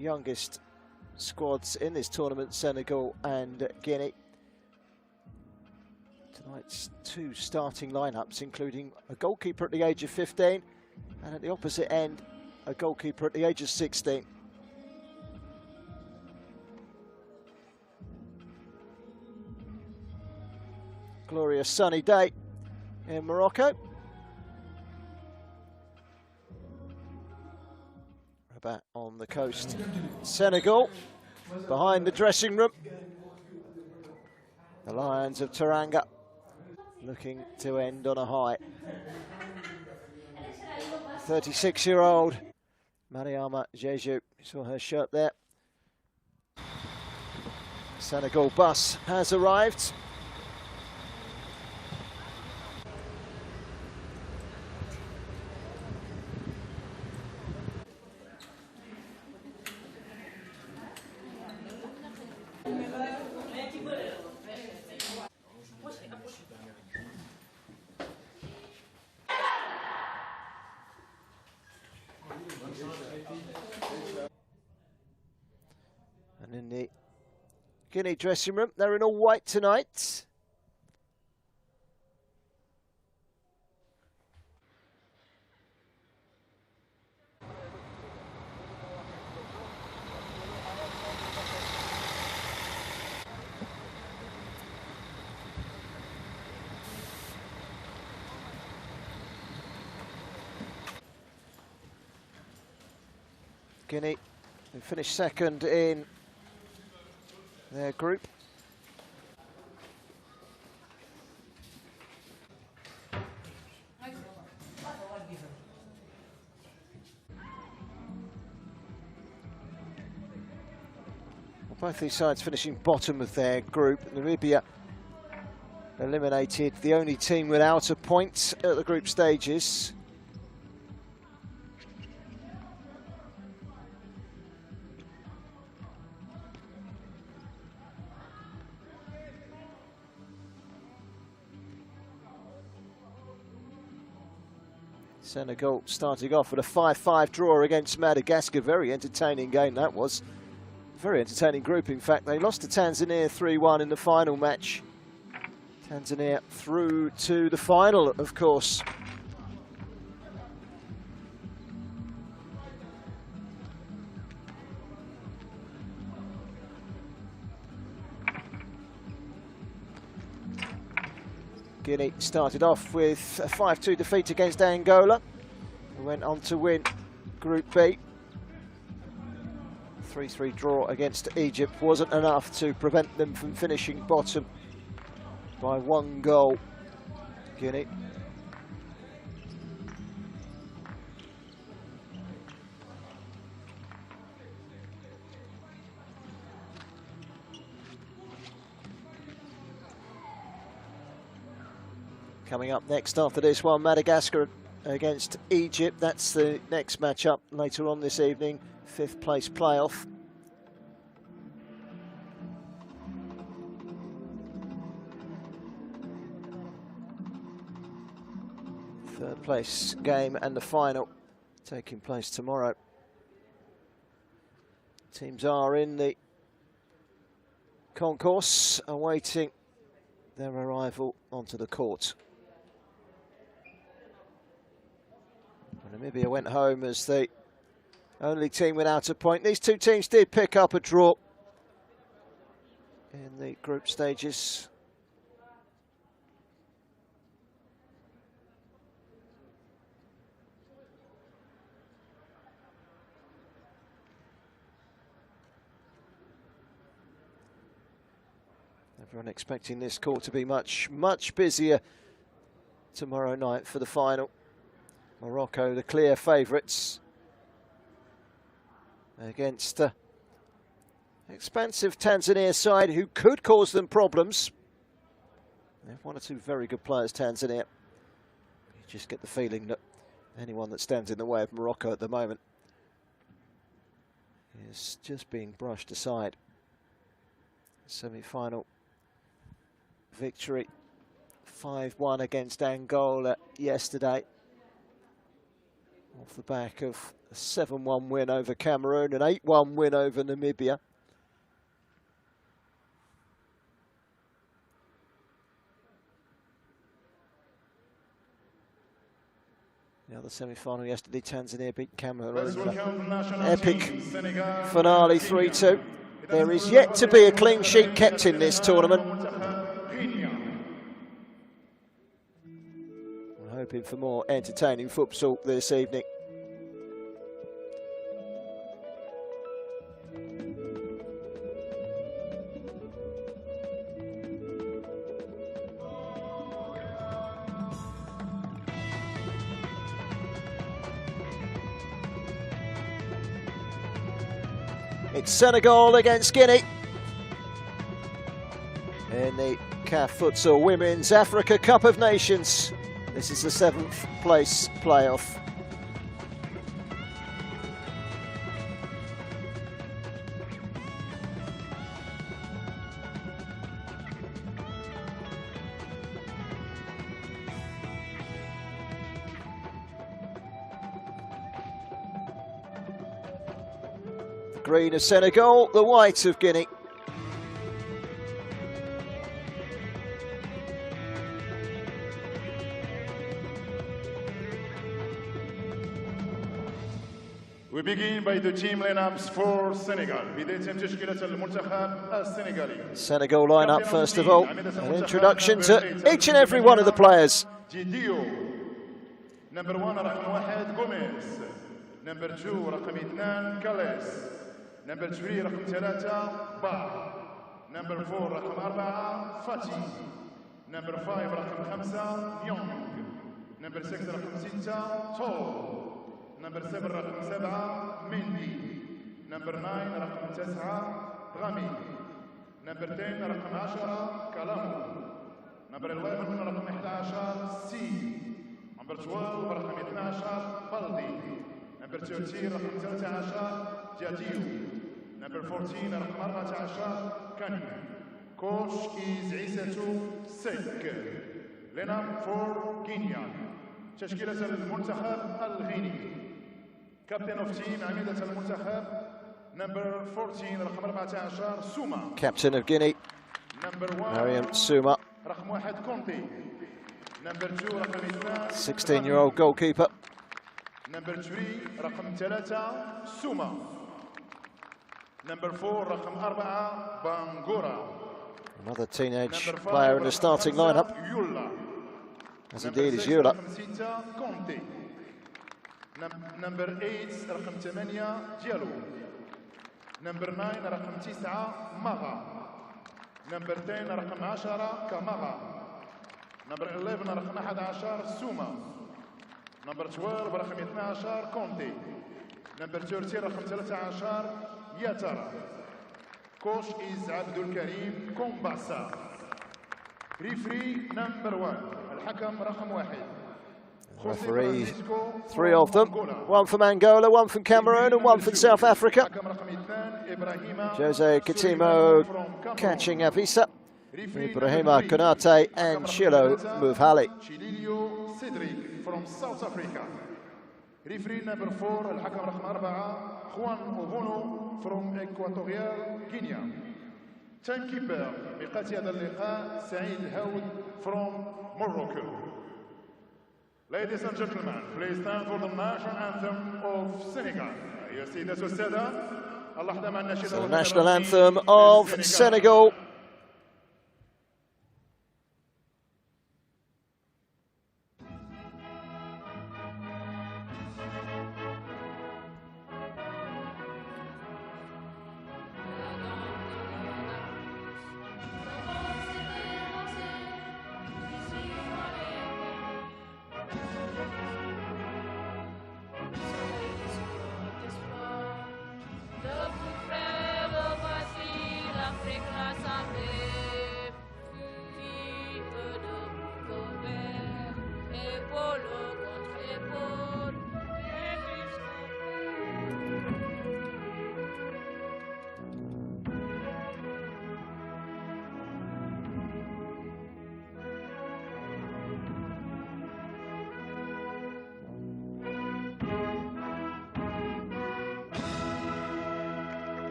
youngest squads in this tournament, Senegal and Guinea. Tonight's two starting lineups, including a goalkeeper at the age of 15 and at the opposite end, a goalkeeper at the age of 16. Glorious sunny day in Morocco. Rabat on the coast. Senegal behind the dressing room. The Lions of Teranga looking to end on a high. 36-year-old Mariama Jeju, you saw her shirt there. Senegal bus has arrived. And in the Guinea dressing room, they're in all white tonight. Guinea, who finished second in their group. Well, both these sides finishing bottom of their group. Namibia eliminated the only team without a point at the group stages. Senegal starting off with a 5-5 draw against Madagascar. Very entertaining game that was. Very entertaining group, in fact. They lost to Tanzania 3-1 in the final match. Tanzania through to the final, of course. Guinea started off with a 5-2 defeat against Angola. They went on to win Group B. 3-3 draw against Egypt wasn't enough to prevent them from finishing bottom by 1 goal. Guinea. Coming up next after this one, Madagascar against Egypt. That's the next matchup later on this evening, 5th place playoff. Third place game and the final taking place tomorrow. Teams are in the concourse awaiting their arrival onto the court. Namibia went home as the only team without a point. These two teams did pick up a draw in the group stages. Everyone expecting this court to be much busier tomorrow night for the final. Morocco, the clear favourites, against expansive Tanzania side who could cause them problems. They have one or two very good players, Tanzania. You just get the feeling that anyone that stands in the way of Morocco at the moment is just being brushed aside. Semi-final victory, 5-1 against Angola yesterday, off the back of A 7-1 win over Cameroon, an 8-1 win over Namibia. The other semi-final yesterday, Tanzania beat Cameroon. Epic finale 3-2. There is yet to be a clean sheet kept in this tournament. I'm hoping for more entertaining futsal this evening. It's Senegal against Guinea in the CAF Futsal Women's Africa Cup of Nations. This is the 7th place playoff. Green of Senegal, the white of Guinea. We begin by the team lineups for Senegal. بداية تشكيلة المنتخب السنغالي. Senegal lineup first of all. An introduction to each and every one of the players. Number 1 رقم 1 Gomez. Number 2 رقم 2 Kales. Number 3 رقم 3 Ba. Number 4 رقم 4 Fati. Number 5 رقم 5 Young. Number 6 رقم 6 Tall. Number 7 رقم 7 Mendy. Number 9 رقم 9 Rami. Number 10 رقم 10 Kalamu. Number 11 رقم 11 C. Number 12 رقم 12 Baldi. Number 13 رقم 13 Jadiu. Number 14 رقم 14 Kani. Coach is عيسى سك. Lineup for Guinea. تشكيلة المنتخب الغيني. Captain of team عميدة المنتخب. Number 14 رقم 14 Souma. Captain of Guinea. Number 1 Mariam Souma. رقم 1 Conte. Number 2 رقم 2 16-year-old goalkeeper. Number 3 رقم 3 Souma. Number 4 رقم 4 Bangura. Another teenage player in the starting lineup. Yulla. As indeed is Yula. Conte. Number 8 رقم 8 Diallo. Number 9 رقم 9 Maga. Number 10 رقم 10 Kamara. Number 11 رقم 11 Souma. Number 12 رقم 12 Conte. Number 13 رقم 13 Yatara. Coach is Abdul Karim Kombasa. Referee number 1 الحكم رقم 1. Referee, 3 of them. 1 from Angola, 1 from Cameroon and 1 from South Africa. Jose Katimo catching Avisa. Ibrahima Konate and Chilo Muvhali. Chililio Cedric from South Africa. Referee number 4 الحكم رقم 4 Juan Ogono from Equatorial Guinea. Timekeeper بقيادة هذا اللقاء سعيد هاود from Morocco. Ladies and gentlemen, please stand for the national anthem of Senegal. أيها السيدات والسادة، اللحظة مع الناشدة. So the national anthem of Senegal.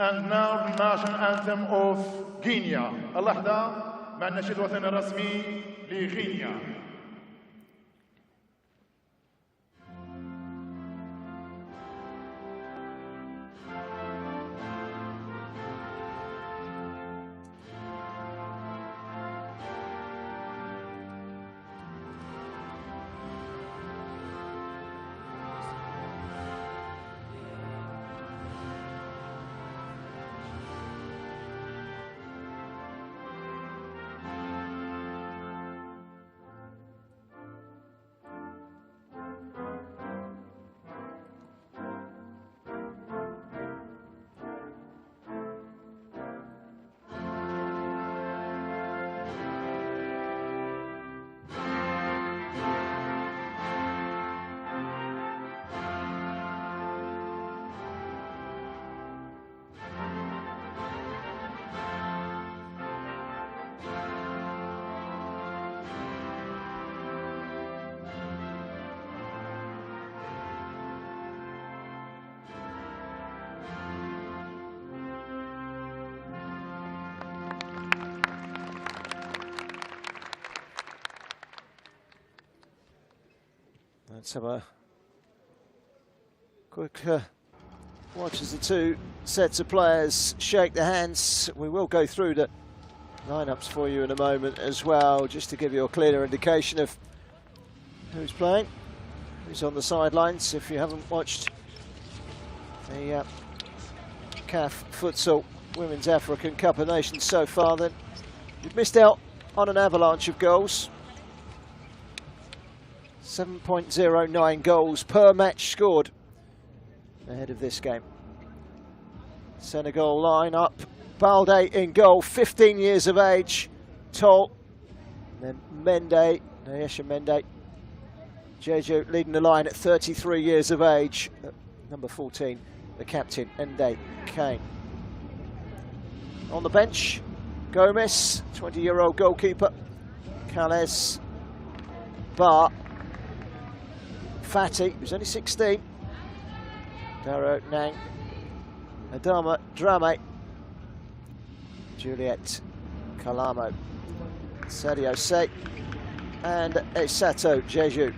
And now national anthem of Guinea. اللحظة مع النشيد الوطني الرسمي لغينيا. Let's have a quick watch as the two sets of players shake their hands. We will go through the lineups for you in a moment as well, just to give you a clearer indication of who's playing, who's on the sidelines. If you haven't watched the CAF Futsal Women's African Cup of Nations so far, then you've missed out on an avalanche of goals. 7.09 goals per match scored ahead of this game. Senegal line up. Balde in goal, 15 years of age. Tol, then Mende, Naesha Mende. Jeju leading the line at 33 years of age. Number 14, the captain, Ende Kane. On the bench, Gomez, 20-year-old goalkeeper. Calais, Bar, Fatty, who's only 16. Daro Nang, Adama Drame, Juliet Kalamo, Sadio Se, and Esato Jeju.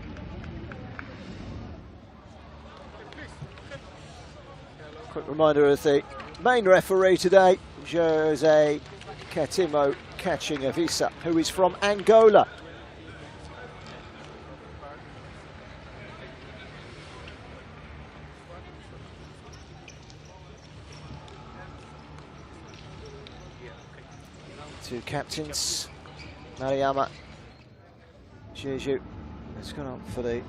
Quick reminder of the main referee today, Jose Katimo Kachingavisa, who is from Angola. Two captains, Mariama, Jeju has gone up for the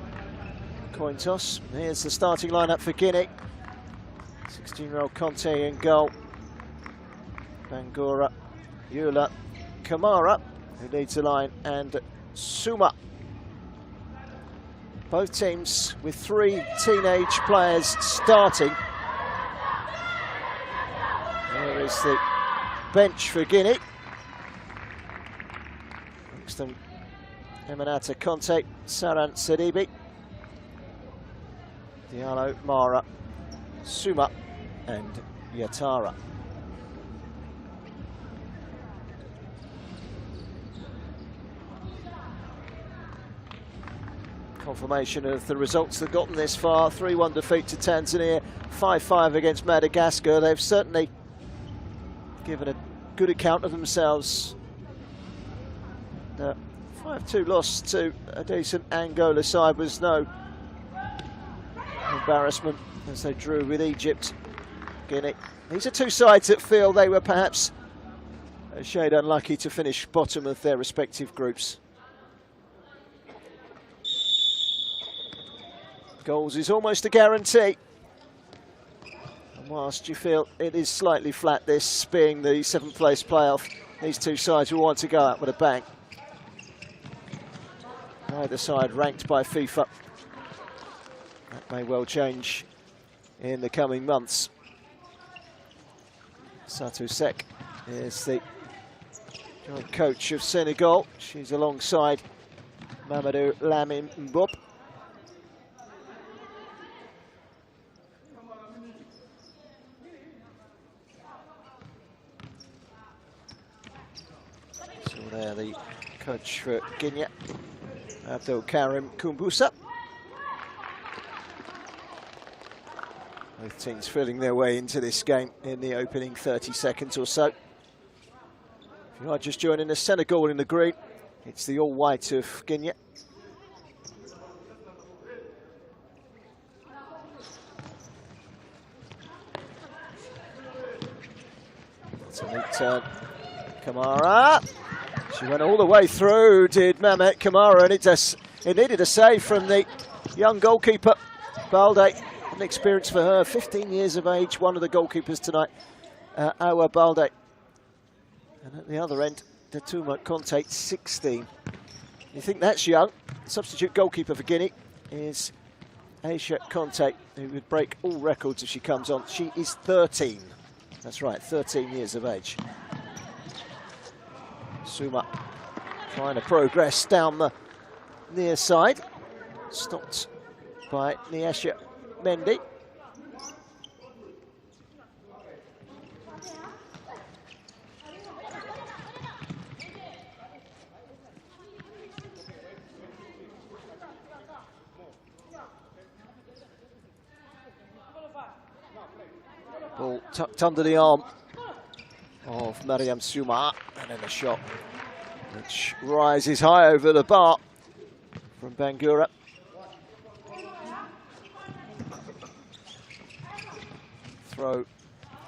coin toss. Here's the starting lineup for Guinea. 16-year-old Conte in goal. Bangura, Eula, Kamara, who leads the line, and Suma. Both teams with 3 teenage players starting. Here is the bench for Guinea. Next to Emanata Conte, Saran Sadibi, Diallo, Mara, Suma, and Yatara. Confirmation of the results they've gotten this far. 3-1 defeat to Tanzania, 5-5 against Madagascar. They've certainly given a good account of themselves. 5-2 loss to a decent Angola side was no embarrassment as they drew with Egypt, Guinea. These are two sides that feel they were perhaps a shade unlucky to finish bottom of their respective groups. Goals is almost a guarantee. And whilst you feel it is slightly flat, this being the 7th place playoff, these two sides will want to go out with a bang. Either side ranked by FIFA. That may well change in the coming months. Satou Sek is the joint coach of Senegal. She's alongside Mamadou Lamine Mbop. Still there, the coach for Guinea, Abdul Karim Kumbusa. Both teams feeling their way into this game in the opening 30 seconds or so. If you are just joining us, Senegal in the green. It's the all-white of Guinea. It's a neat turn. Kamara. She went all the way through, did Mehmet Kamara, and it needed a save from the young goalkeeper, Balde. An experience for her, 15 years of age, one of the goalkeepers tonight, Awa Balde. And at the other end, Datuma Conte, 16. You think that's young? Substitute goalkeeper for Guinea is Aisha Conte, who would break all records if she comes on. She is 13. That's right, 13 years of age. Suma trying to progress down the near side. Stopped by Niesha Mendy. Ball tucked under the arm of Mariam Suma, and then a shot which rises high over the bar from Bangura. Throw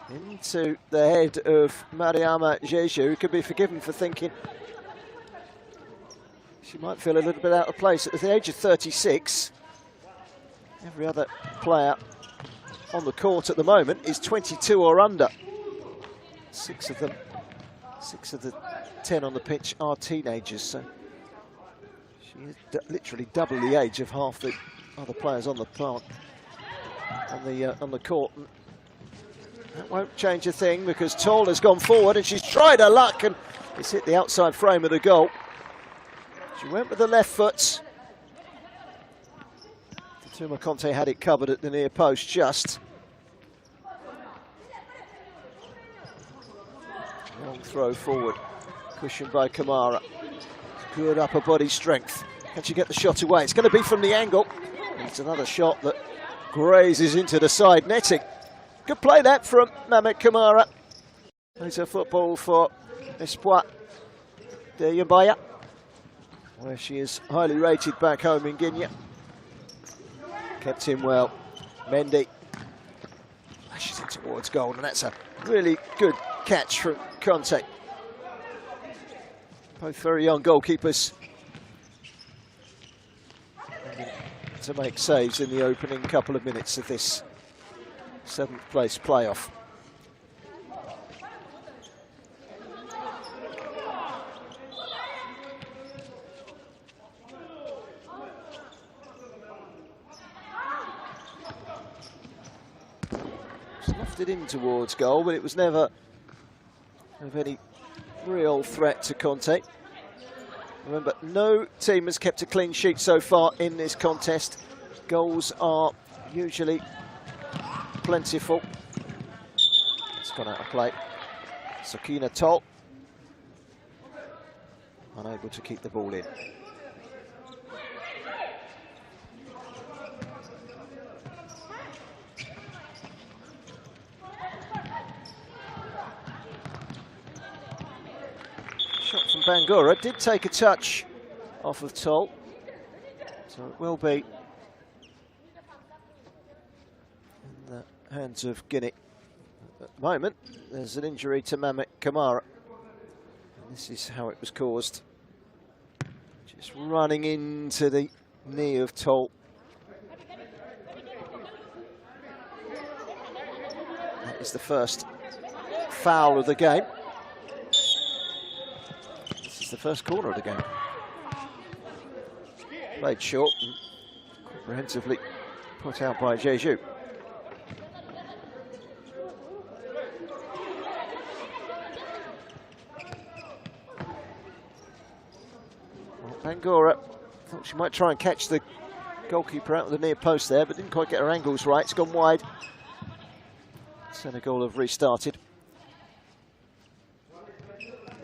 into the head of Mariama Jeju, who could be forgiven for thinking she might feel a little bit out of place. At the age of 36, every other player on the court at the moment is 22 or under. Six of the 10 on the pitch are teenagers, so she is literally double the age of half the other players on the plant, on the court. And that won't change a thing because Toll has gone forward and she's tried her luck and it's hit the outside frame of the goal. She went with the left foot. Tuma Conte had it covered at the near post just. Long throw forward, cushioned by Kamara. Good upper body strength. Can she get the shot away? It's going to be from the angle. It's another shot that grazes into the side netting. Good play that from Mehmet Kamara. Plays her football for Espoir de Yambaya, where she is highly rated back home in Guinea. Kept him well. Mendy lashes it towards goal, and that's a really good catch from Conte. Both very young goalkeepers to make saves in the opening couple of minutes of this 7th place playoff. Lofted in towards goal, but it was never of any real threat to Conte. Remember, no team has kept a clean sheet so far in this contest. Goals are usually plentiful. It's gone out of play. Sakina Toll unable to keep the ball in. Shot from Bangura did take a touch off of Toll, so it will be in the hands of Guinea. At the moment, there's an injury to Mehmet Kamara. And this is how it was caused. Just running into the knee of Toll. That is the first foul of the game. This is the first corner of the game. Played short and comprehensively put out by Jeju. Bangura thought she might try and catch the goalkeeper out of the near post there, but didn't quite get her angles right. It's gone wide. Senegal have restarted.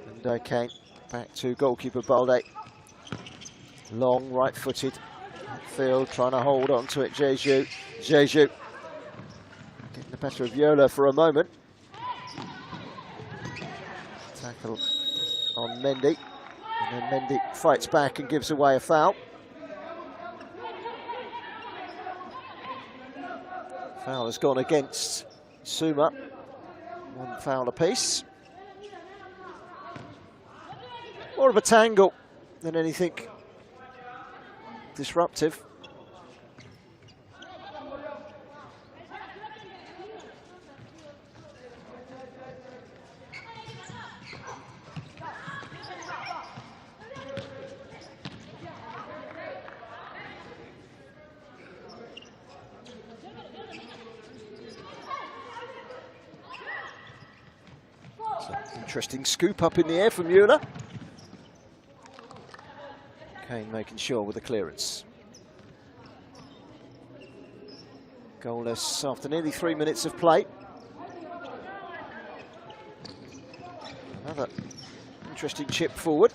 And Kane Back to goalkeeper Balde. Long, right-footed. Field trying to hold on to it. Jeju. Jeju getting the better of Yola for a moment. Tackle on Mendy. And then Mendy fights back and gives away a foul. Foul has gone against Suma. One foul apiece. More of a tangle than anything disruptive. Interesting scoop up in the air from Mueller. Kane making sure with the clearance. Goalless after nearly 3 minutes of play. Another interesting chip forward.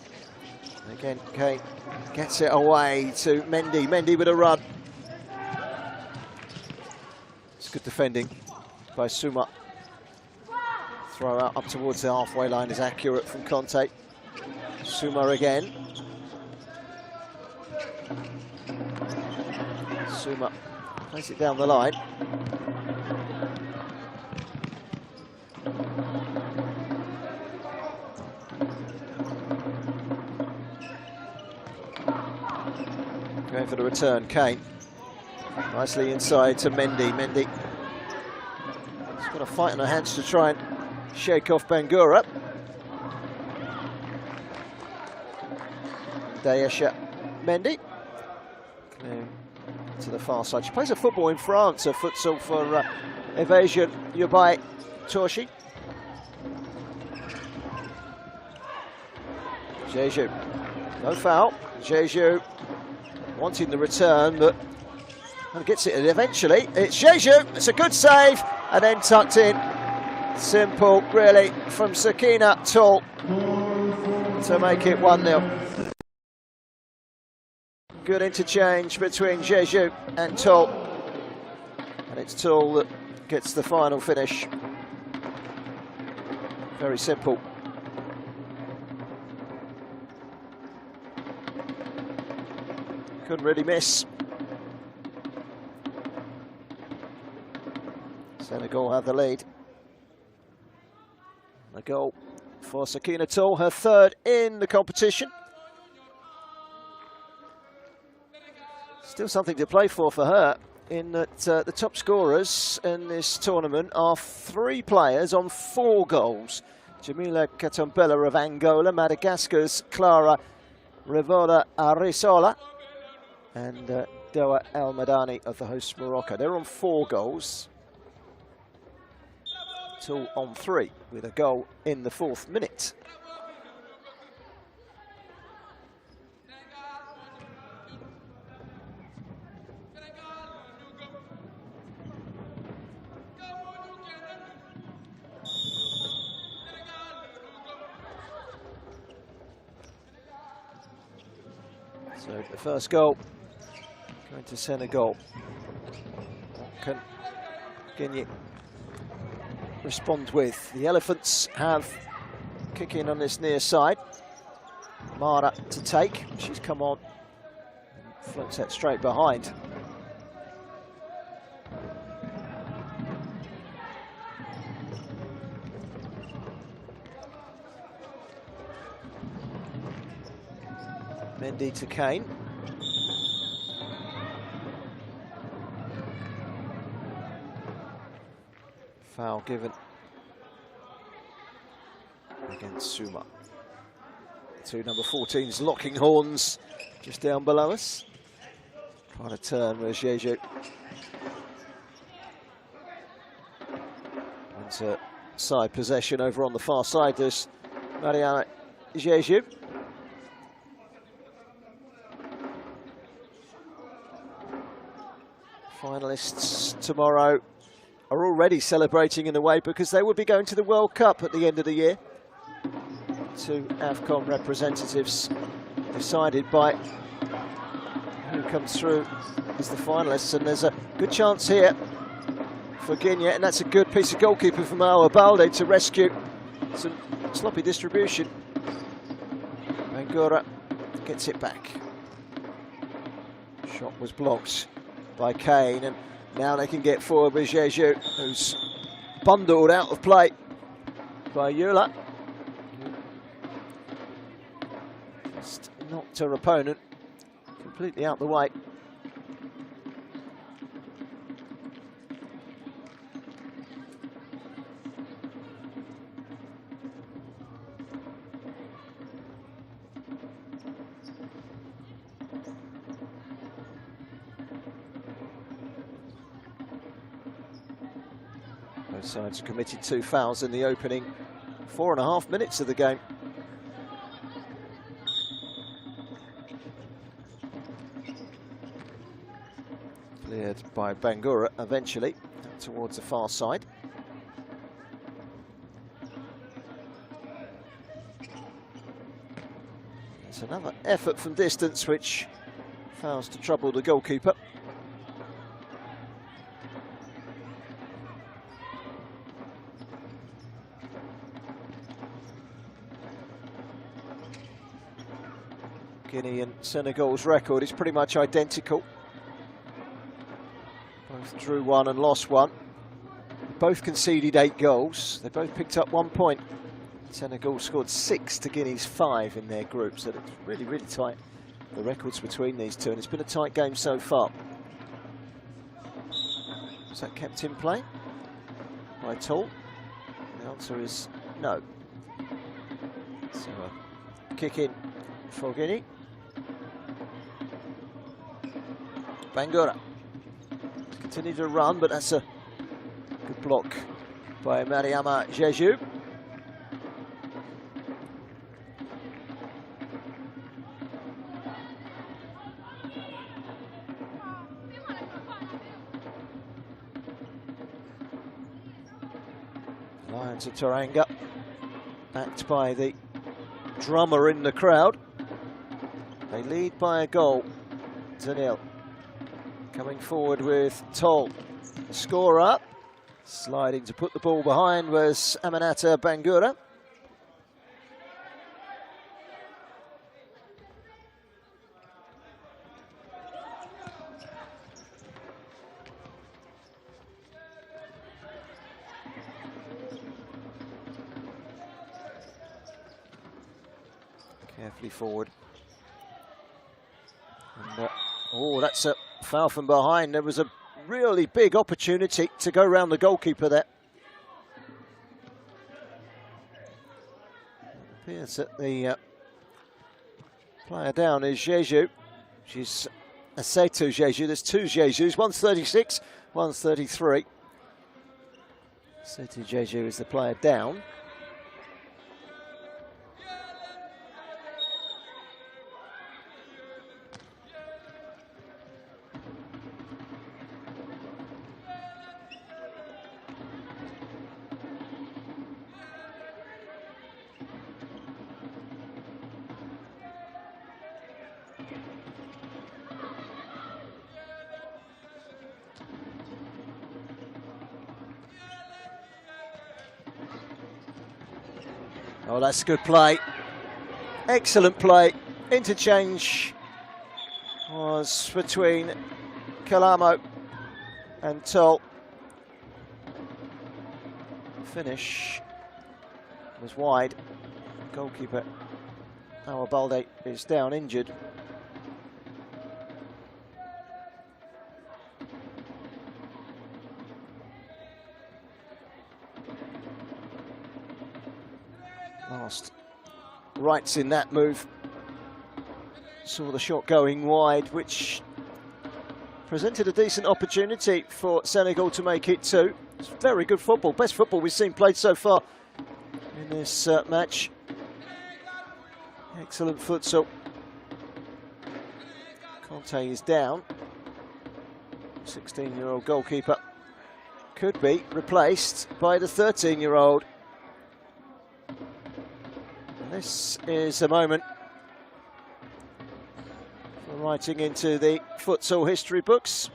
And again, Kane gets it away to Mendy. Mendy with a run. It's good defending by Suma. Throw out up towards the halfway line is accurate from Conte. Suma again. Suma plays it down the line. Going for the return, Kane. Nicely inside to Mendy. Mendy. He's got a fight in her hands to try and shake off Bangura. Dayesha Mendy. To the far side. She plays a football in France, a futsal for Evasion Yubai Torshi. Jeju. No foul. Jeju wanting the return, but gets it eventually. It's Jeju. It's a good save. And then tucked in. Simple, really, from Sakina Tull to make it 1-0. Good interchange between Jeju and Tull. And it's Tull that gets the final finish. Very simple. Couldn't really miss. Senegal have the lead. A goal for Sakina Tull, her third in the competition. Still something to play for her, in that the top scorers in this tournament are 3 players on 4 goals. Jamila Katombela of Angola, Madagascar's Clara Rivola Arisola, and Doa El Madani of the host Morocco. They're on 4 goals. Tull on 3 with a goal in the 4th minute. So the first goal going to Senegal. What can Guinea respond with? The Elephants have kick in on this near side. Mara to take. She's come on and floats that straight behind. Mendy to Kane. Foul given against Suma. 2 number 14s locking horns just down below us. Trying to turn with Jeju. And side possession over on the far side. There's Mariana Jeju. Finalists tomorrow are already celebrating in a way because they will be going to the World Cup at the end of the year. two AFCON representatives decided by who comes through as the finalists, and there's a good chance here for Guinea, and that's a good piece of goalkeeping from Awa Balde to rescue some sloppy distribution. Bangura gets it back. Shot was blocked by Kane, and now they can get forward with Jeju, who's bundled out of play by Eula. Just knocked her opponent completely out the way. Both sides committed 2 fouls in the opening 4.5 minutes of the game. Cleared by Bangura eventually, towards the far side. It's another effort from distance which fails to trouble the goalkeeper. Guinea and Senegal's record is pretty much identical. Both drew 1 and lost 1. Both conceded 8 goals. They both picked up 1 point. Senegal scored 6 to Guinea's 5 in their group, so it's really, really tight, the records between these two, and it's been a tight game so far. Was that kept in play by Tall? The answer is no. So a kick in for Guinea. Bangura continue to run, but that's a good block by Mariama Jeju. Lions of Teranga, backed by the drummer in the crowd. They lead by a goal to 0. Coming forward with Toll. Score up. Sliding to put the ball behind was Aminata Bangura. Carefully forward. And, oh, that's a foul from behind. There was a really big opportunity to go around the goalkeeper there. It appears that the player down is Jeju. She's Asetu Jeju. There's 2 Jejus. One's 36, one's 33. Asetu Jeju is the player down. Oh, that's good play. Excellent play. Interchange was between Kalamo and Toll. Finish was wide. Goalkeeper Awa Balde is down injured. Last rights in that move. Saw the shot going wide, which presented a decent opportunity for Senegal to make it 2. It's very good football, best football we've seen played so far in this match. Excellent futsal. Conte is down. 16-year-old goalkeeper could be replaced by the 13-year-old. This is a moment for writing into the futsal history books.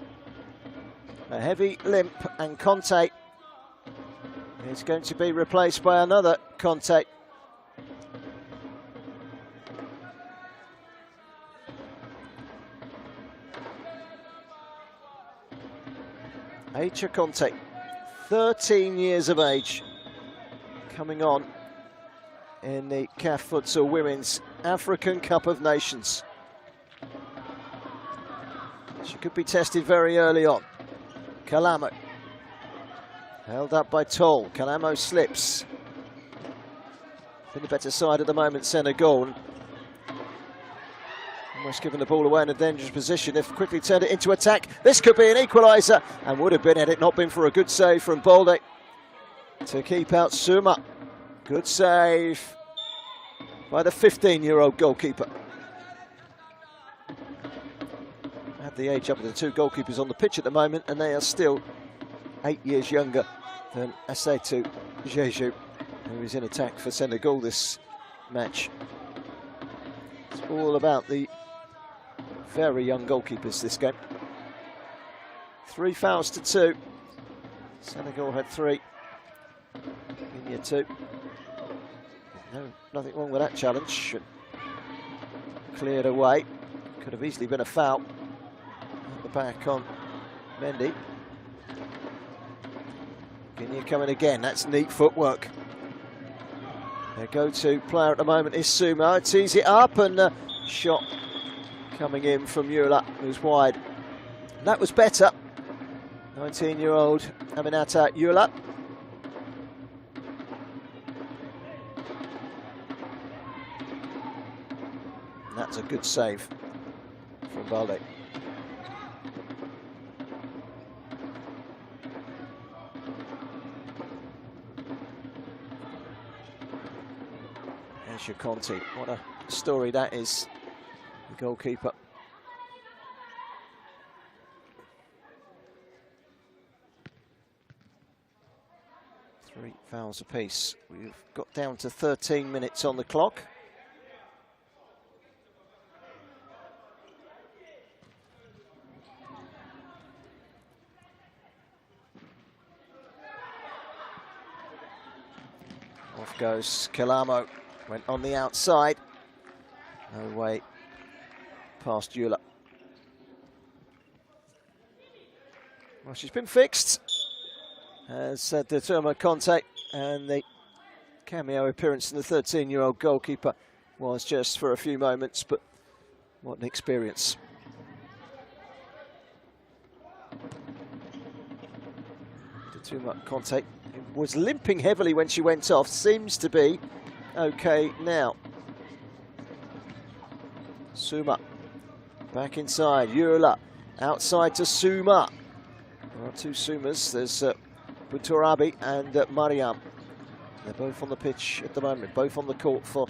A heavy limp, and Conte is going to be replaced by another Conte. Aicha Conte, 13 years of age, coming on in the CAF Futsal Women's African Cup of Nations. She could be tested very early on. Kalamo, held up by Toll. Kalamo slips. In the better side at the moment, Senegal. Almost given the ball away in a dangerous position. They've quickly turned it into attack. This could be an equaliser, and would have been had it not been for a good save from Balde to keep out Suma. Good save by the 15-year-old goalkeeper. Had the age up of the two goalkeepers on the pitch at the moment, and they are still 8 years younger than Assetou Jeju, who is in attack for Senegal this match. It's all about the very young goalkeepers this game. 3 fouls to 2. Senegal had 3. Guinea 2. No, nothing wrong with that challenge. Cleared away. Could have easily been a foul. At the back on Mendy. Guinea coming again. That's neat footwork. Their go-to player at the moment is Suma. Tees it up, and shot coming in from Eula, who's wide. And that was better. 19-year-old Aminata Eula. That's a good save from Balde. There's your Conte. What a story that is, the goalkeeper. Three fouls apiece. We've got down to 13 minutes on the clock. Off goes Kalamo. Went on the outside. No way past Eula. Well, she's been fixed, as determined Conte, and the cameo appearance in the 13-year-old goalkeeper was just for a few moments, but what an experience. Determined Conte was limping heavily when she went off, seems to be okay now. Suma back inside. Eula outside to Suma. There are two Sumas. There's Buturabi and Mariam. They're both on the pitch at the moment, both on the court for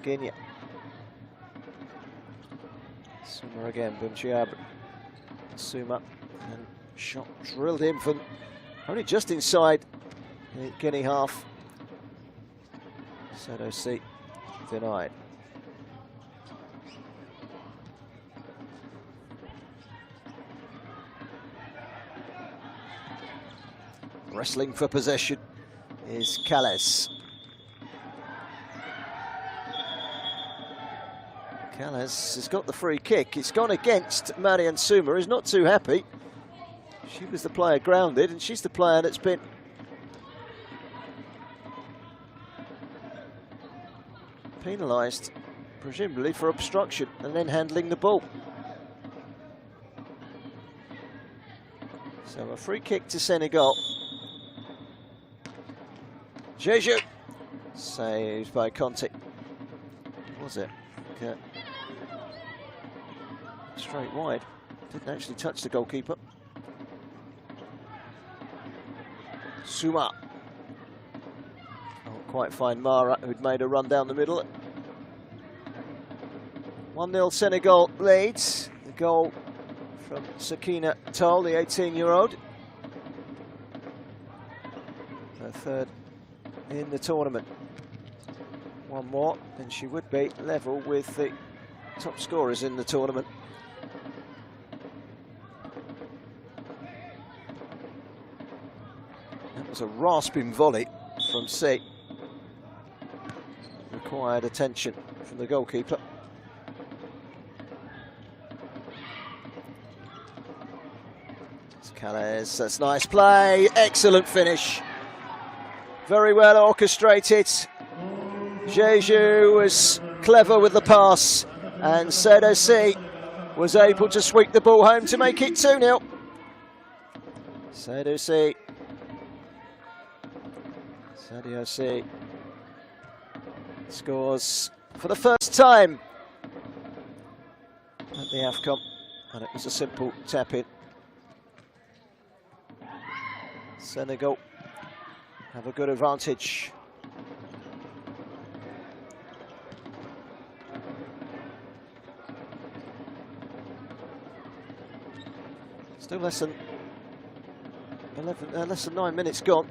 Guinea. Suma again, Bunchiab. Suma, and shot drilled in from only just inside the Guinea half. Sadosi denied. Wrestling for possession is Calles. Calles has got the free kick. It's gone against Marian Suma, who's not too happy. She was the player grounded, and she's the player that's been penalised, presumably for obstruction and then handling the ball. So a free kick to Senegal. Jeju, saved by Conte. Was it? Okay. Straight wide. Didn't actually touch the goalkeeper. Suma. Can't quite find Mara, who'd made a run down the middle. 1-0 Senegal leads. The goal from Sakina Toll, the 18-year-old. Her third in the tournament. one more, then she would be level with the top scorers in the tournament. That was a rasping volley from C. Required attention from the goalkeeper. It's Calais, that's nice play, excellent finish. Very well orchestrated. Jeju was clever with the pass, and Sedosi was able to sweep the ball home to make it 2-0. Sedosi. Sedosi scores for the first time at the WAFCON, and it was a simple tap-in. Senegal have a good advantage. Still less than 9 minutes gone.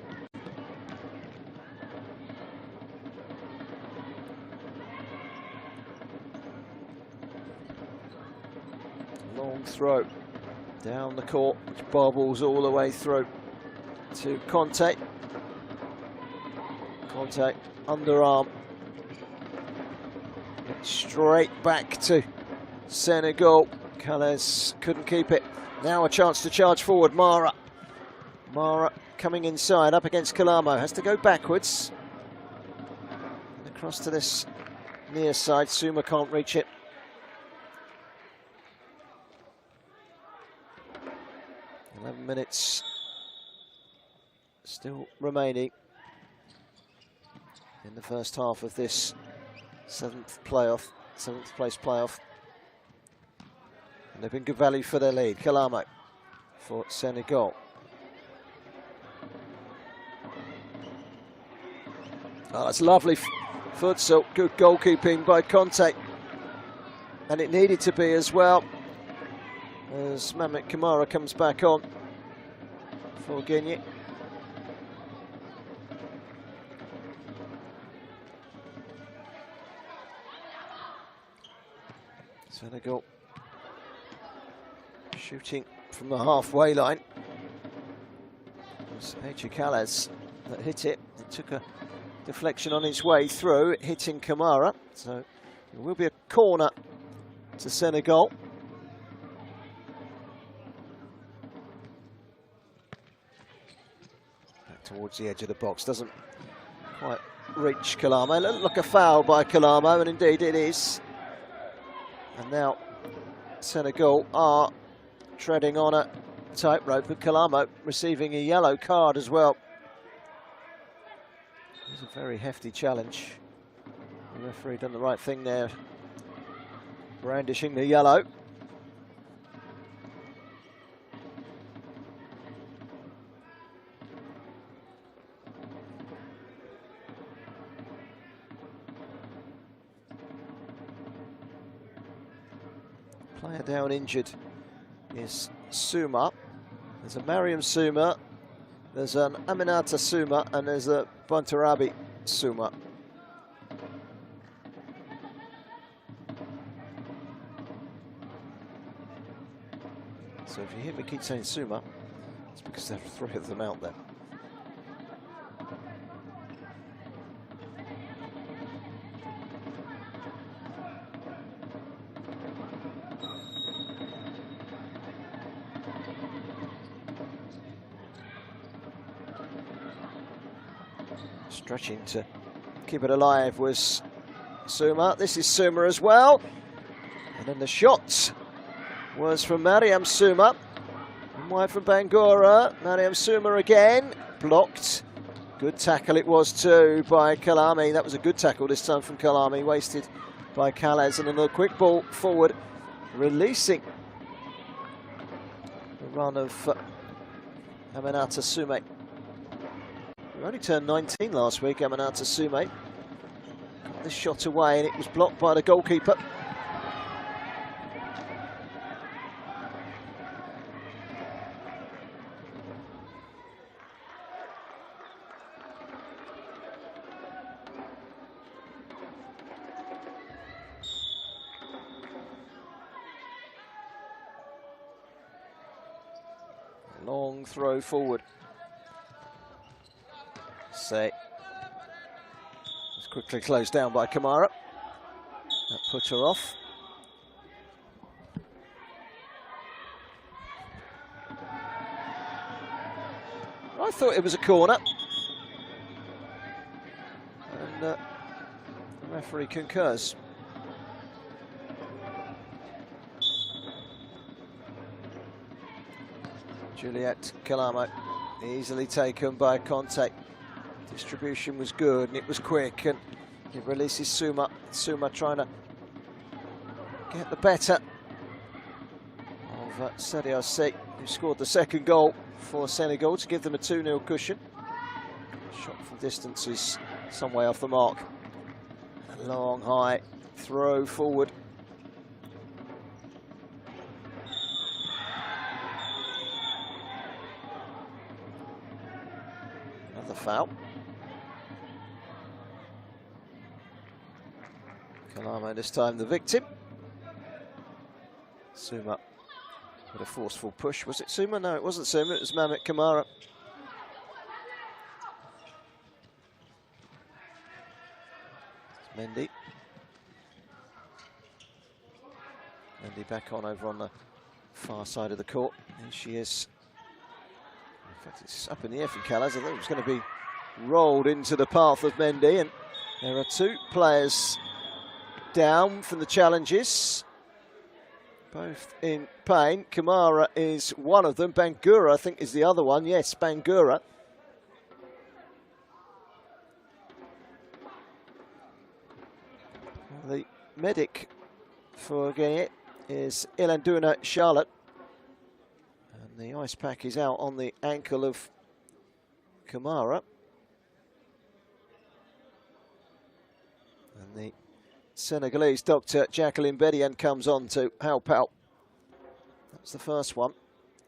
Long throw down the court, which bobbles all the way through to Conte. Conte, underarm. Straight back to Senegal. Calais couldn't keep it. Now a chance to charge forward, Mara. Mara coming inside, up against Kalamo. Has to go backwards. And across to this near side. Suma can't reach it. "11 minutes still remaining in the first half of this seventh place playoff. And they've been good value for their lead. Kalamo for Senegal. Oh, that's lovely futsal. Good goalkeeping by Conte. And it needed to be as well, as Mamet Kamara comes back on for Guinea. Senegal shooting from the halfway line. It was Calais that hit it. It took a deflection on its way through, hitting Kamara. So it will be a corner to Senegal. Back towards the edge of the box. Doesn't quite reach Kalamo. It looked like a foul by Kalamo, and indeed it is. And now Senegal are treading on a tightrope, with Kalamo receiving a yellow card as well. It was a very hefty challenge. The referee done the right thing there, brandishing the yellow. Player down injured is Suma. There's a Mariam Suma, there's an Aminata Suma, and there's a Bantarabi Suma. So if you hear me keep saying Suma, it's because there are 3 of them out there. Stretching to keep it alive was Suma. This is Suma as well. And then the shot was from Mariam Suma. And wide from Bangura. Mariam Suma again. Blocked. Good tackle it was too by Kalami. That was a good tackle this time from Kalami. Wasted by Calais. And then a quick ball forward. Releasing the run of Aminata Sume. He only turned 19 last week, Aminata Sume. Got this shot away, and it was blocked by the goalkeeper. Long throw forward. Say. It's quickly closed down by Kamara. That put her off. I thought it was a corner. And the referee concurs. Juliet Kalamo, easily taken by contact. Distribution was good and it was quick, and it releases Suma. Suma trying to get the better of Sadio Sey, who scored the second goal for Senegal to give them a 2-0 cushion. Shot from distance is some way off the mark. A long, high throw forward. Another foul. Kalamo this time the victim. Suma with a forceful push. Was it Suma? No, it wasn't Suma. It was Mamet Kamara. Mendy. Mendy back on over on the far side of the court. There she is. In fact, it's up in the air from Callas. I thought it was going to be rolled into the path of Mendy, and there are two players down from the challenges, both in pain. Kamara is one of them. Bangura, I think, is the other one. Yes, Bangura. The medic for Guinea is Ilanduna Charlotte. And the ice pack is out on the ankle of Kamara. And the Senegalese doctor Jacqueline Bedian comes on to help out. That's the first one.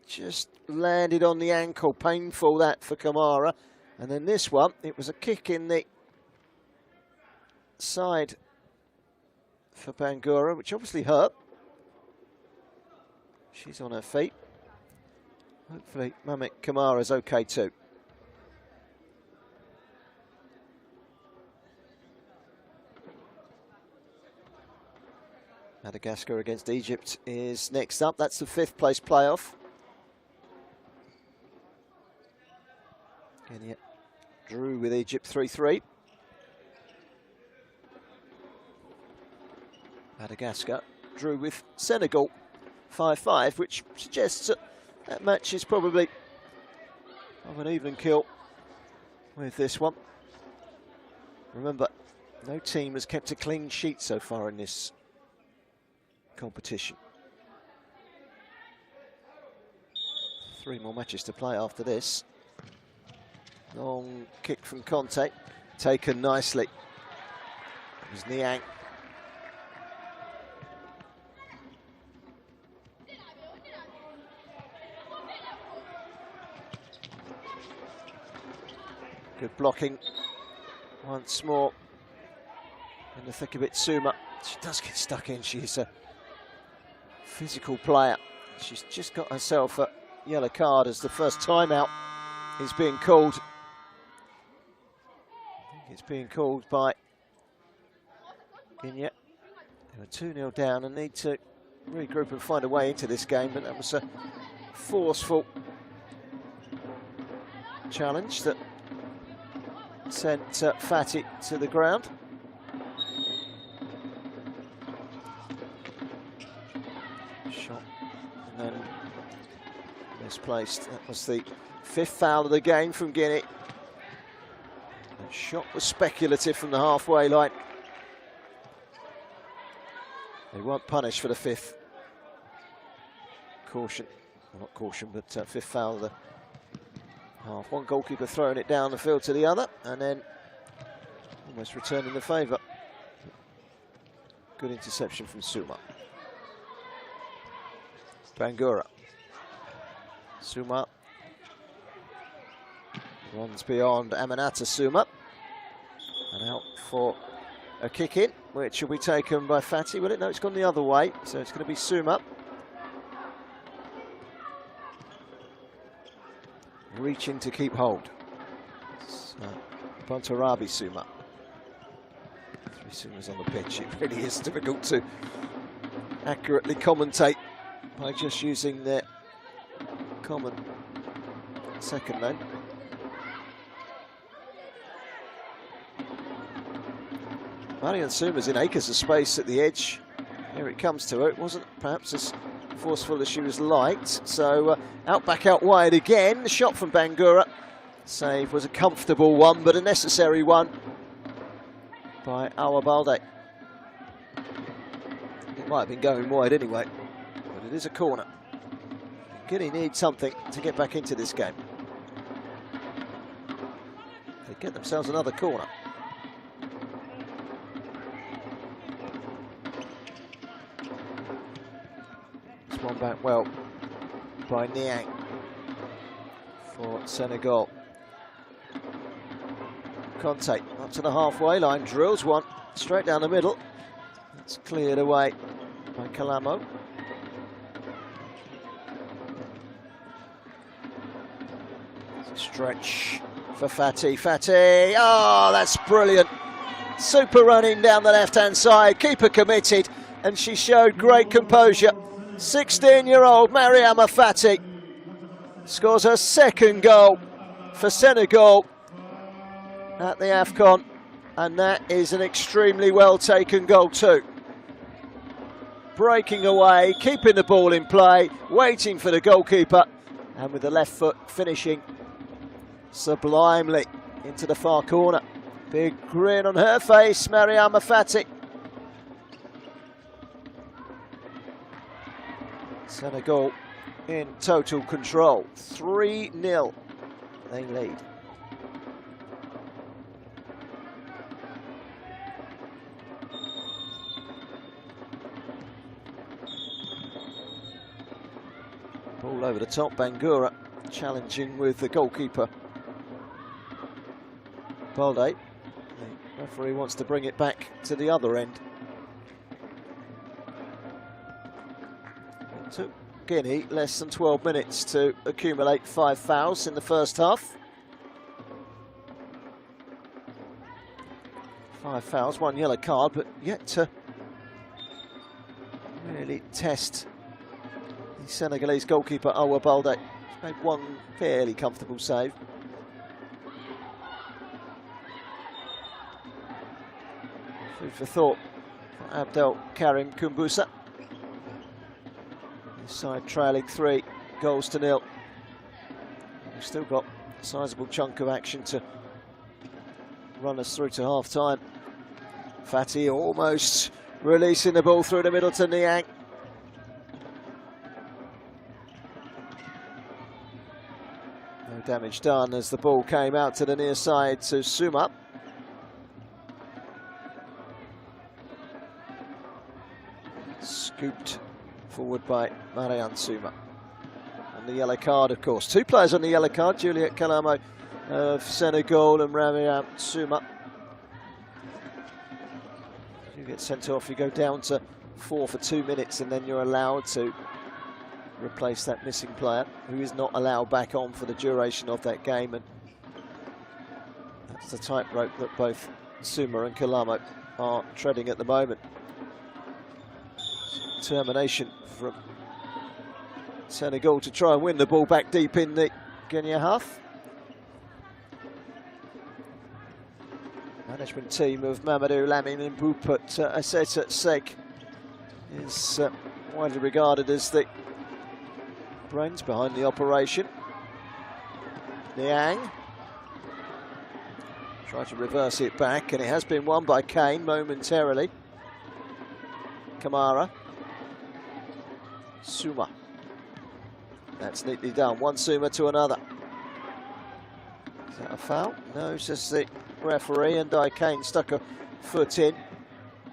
Just landed on the ankle. Painful that for Kamara. And then this one, it was a kick in the side for Bangura, which obviously hurt. She's on her feet. Hopefully Mamet Kamara's okay too. Madagascar against Egypt is next up. That's the 5th place playoff. Guinea drew with Egypt 3-3. Madagascar drew with Senegal 5-5, which suggests that match is probably of an even kill with this one. Remember, no team has kept a clean sheet so far in this competition. 3 more matches to play after this. Long kick from Conte, taken nicely. It was Niang. Good blocking once more. In the thick of it, Suma. She does get stuck in. She's a physical player. She's just got herself a yellow card as the first timeout is being called. I think it's being called by Guinea. They were 2-0 down and need to regroup and find a way into this game, but that was a forceful challenge that sent Fati to the ground. Shot and then misplaced. That was the 5th foul of the game from Guinea. That shot was speculative from the halfway line. They weren't punished for the 5th caution. Well, not caution, but 5th foul of the half. One goalkeeper throwing it down the field to the other, and then almost returning the favour. Good interception from Suma. Bangura. Suma runs beyond Aminata Suma. And out for a kick in, which will be taken by Fati. Will it? No, it's gone the other way, so it's going to be Suma. reaching to keep hold. Bontarabi Suma. 3 Sumas on the pitch. It really is difficult to accurately commentate by just using their common second name. Marian Suma's in acres of space at the edge. Here it comes to her. It wasn't perhaps as forceful as she was liked. So out back out wide again. The shot from Bangura. Save was a comfortable one, but a necessary one by Awabalde. It might have been going wide anyway, but it is a corner. Guinea need something to get back into this game. They get themselves another corner. This one back well by Niang for Senegal. Conte up to the halfway line, drills one straight down the middle. It's cleared away by Kalamo. Stretch for Fatih. Fatih, oh, that's brilliant. Super running down the left-hand side. Keeper committed, and she showed great composure. 16-year-old Mariama Fatih scores her second goal for Senegal at the WAFCON, and that is an extremely well taken goal too. Breaking away, keeping the ball in play, waiting for the goalkeeper, and with the left foot finishing sublimely into the far corner. Big grin on her face, Mariama Fatih. Senegal in total control. 3-0 they lead. Ball over the top, Bangura challenging with the goalkeeper. Balde, the referee wants to bring it back to the other end. It took Guinea less than 12 minutes to accumulate 5 fouls in the first half. 5 fouls, 1 yellow card, but yet to really test the Senegalese goalkeeper Awa Balde. He's made one fairly comfortable save. Food for thought for Abdel Karim Kumbusa. His side trailing 3-0. We've still got a sizable chunk of action to run us through to half time. Fatih almost releasing the ball through the middle to Niang. No damage done as the ball came out to the near side to Suma. Scooped forward by Marian Suma. On the yellow card, of course. 2 players on the yellow card, Juliet Kalamo of Senegal and Marian Suma. If you get sent off, you go down to 4 for 2 minutes, and then you're allowed to replace that missing player, who is not allowed back on for the duration of that game. And that's the tightrope that both Suma and Kalamo are treading at the moment. Determination from Senegal to try and win the ball back deep in the Guinea half. Management team of Mamadou Lamine and Boupet Asseta Sek is widely regarded as the brains behind the operation. Niang tried to reverse it back, and it has been won by Kane momentarily. Kamara. Suma. That's neatly done. One Suma to another. Is that a foul? No, it's just the referee, and Kane stuck a foot in.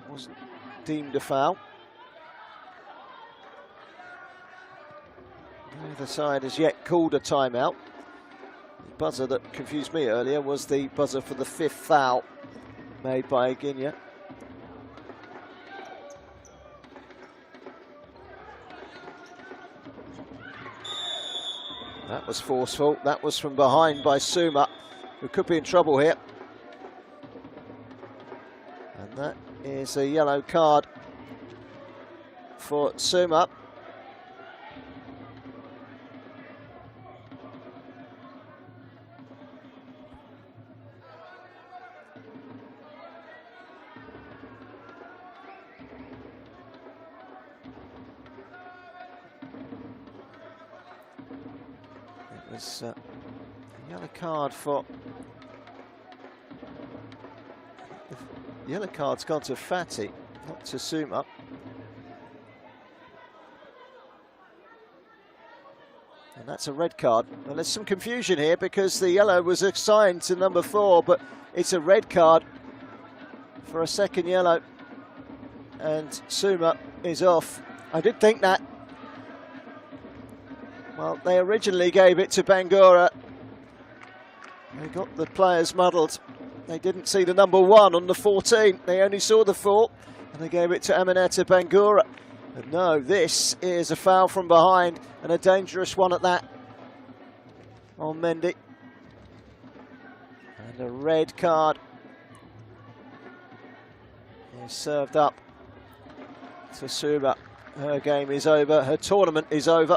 Wasn't deemed a foul. Neither side has yet called a timeout. The buzzer that confused me earlier was the buzzer for the 5th foul made by Guinea. That was forceful. That was from behind by Suma, who could be in trouble here. And that is a yellow card for Suma. It was a yellow card for... The yellow card's gone to Fatty, not to Suma. And that's a red card. Well, there's some confusion here because the yellow was assigned to number 4, but it's a red card for a second yellow. And Suma is off. I did think that. Well, they originally gave it to Bangura. They got the players muddled. They didn't see the number 1 on the 14. They only saw the 4, and they gave it to Aminata Bangura. And no, this is a foul from behind, and a dangerous one at that on Mendy. And a red card is served up to Suma. Her game is over. Her tournament is over.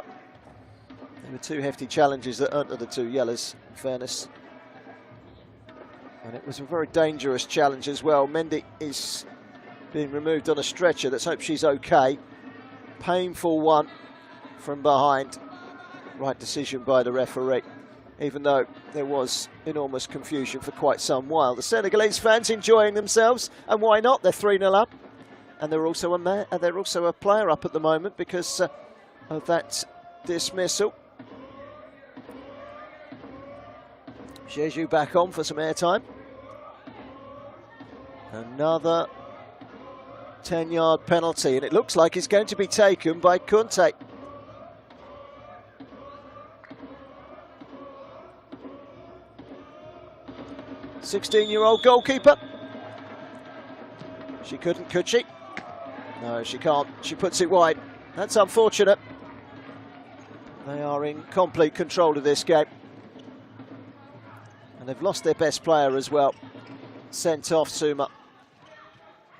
There were 2 hefty challenges that earned her the 2 yellows, in fairness. And it was a very dangerous challenge as well. Mendy is being removed on a stretcher. Let's hope she's okay. Painful one from behind. Right decision by the referee, even though there was enormous confusion for quite some while. The Senegalese fans enjoying themselves, and why not? They're 3-0 up, and they're also a player up at the moment because of that dismissal. Jeju back on for some airtime. Another 10-yard penalty, and it looks like it's going to be taken by Kunte. "16-year-old goalkeeper." She couldn't, could she? No, she can't. She puts it wide. That's unfortunate. They are in complete control of this game. And they've lost their best player as well. Sent off Suma.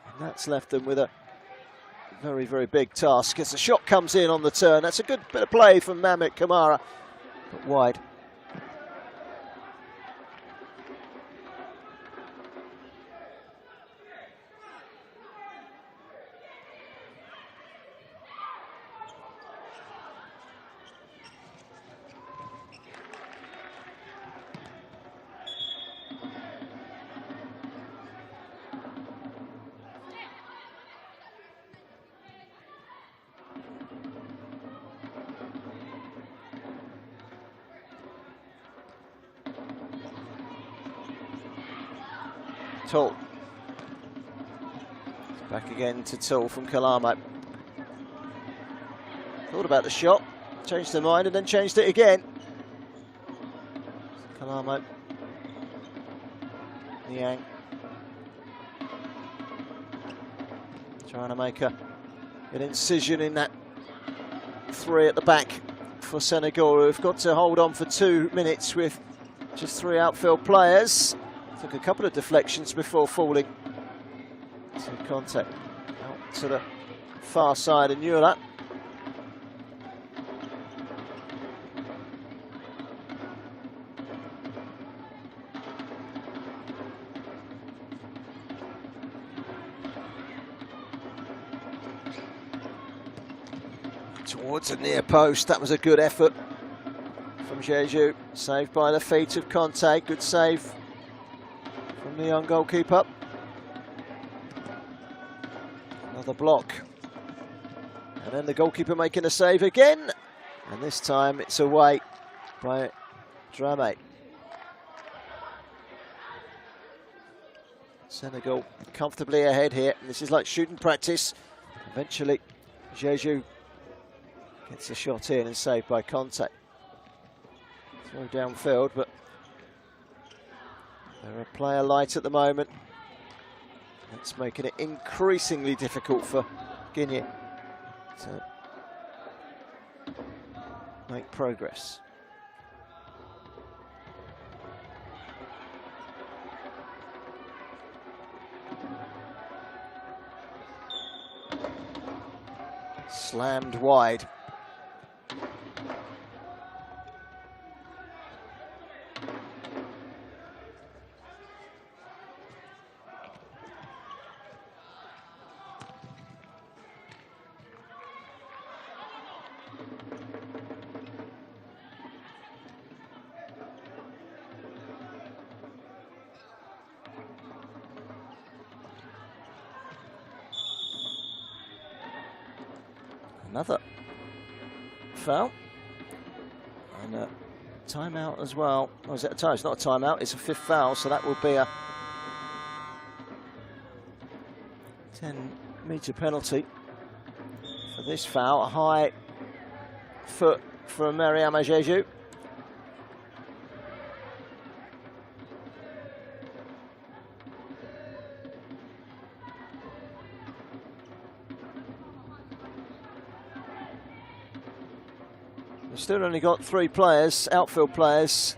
And that's left them with a very, very big task as the shot comes in on the turn. That's a good bit of play from Mamit Kamara, but wide. Tull. Back again to Tull from Kalamo. Thought about the shot, changed their mind and then changed it again. Kalamo. Niang. Trying to make an incision in that 3 at the back for Senegal, who've got to hold on for 2 minutes with just 3 outfield players. Took a couple of deflections before falling to contact out to the far side of Newla. Towards the near post, that was a good effort from Jeju. Saved by the feet of Conte, good save from the young goalkeeper. Another block. And then the goalkeeper making a save again. And this time it's away by Drame. Senegal comfortably ahead here. This is like shooting practice. Eventually, Jeju gets a shot in and saved by Conte. Throw downfield, but they're a player light at the moment. That's making it increasingly difficult for Guinea to make progress. Slammed wide. Another foul and a timeout as well. Oh, is it a time? It's not a timeout, it's a 5th foul, so that will be a 10-metre penalty for this foul. A high foot from Mariama Jeju. We've still only got 3 players, outfield players,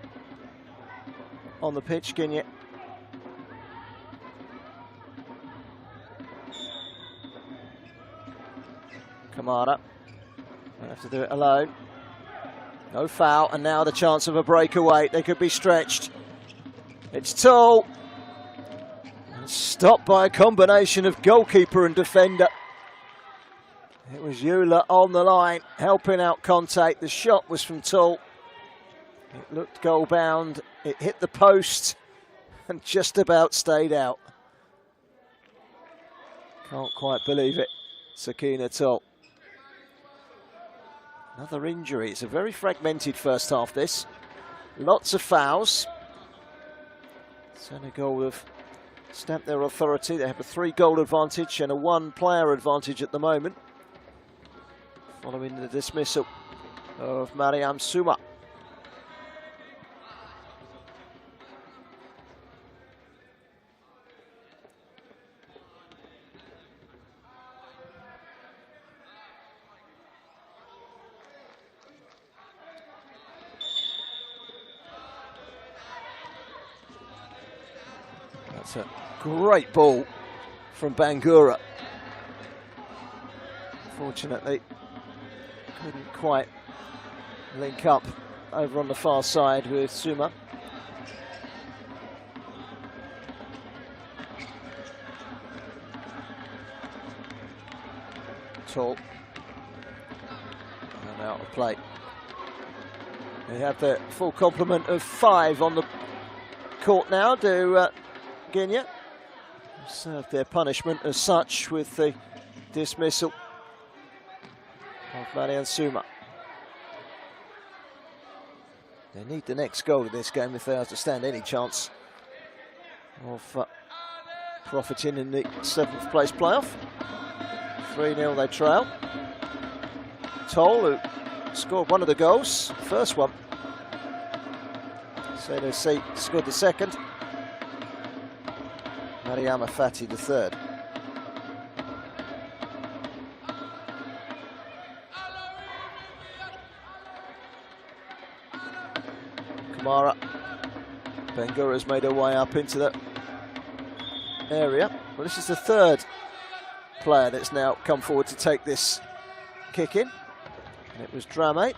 on the pitch. Guinea. Kamara. Don't have to do it alone. No foul, and now the chance of a breakaway. They could be stretched. It's tall. And stopped by a combination of goalkeeper and defender. It was Eula on the line, helping out Conte. The shot was from Tull. It looked goal bound. It hit the post and just about stayed out. Can't quite believe it. Sakina Tull. Another injury. It's a very fragmented first half, this. Lots of fouls. Senegal have stamped their authority. They have a 3-goal advantage and a 1-player advantage at the moment, following the dismissal of Mariam Souma. That's a great ball from Bangura. Fortunately, couldn't quite link up over on the far side with Souma. Tall. And out of play. They have the full complement of 5 on the court now. Do Guinea serve their punishment as such with the dismissal of Mariam Souma. They need the next goal of this game if they are to stand any chance of profiting in the 7th place playoff. 3-0 they trail. Toll, who scored one of the goals, first one. Senegal scored the second. Mariama Fati the third. Kamara. Bangura's made her way up into the area. Well, this is the 3rd player that's now come forward to take this kick in. And it was Drame.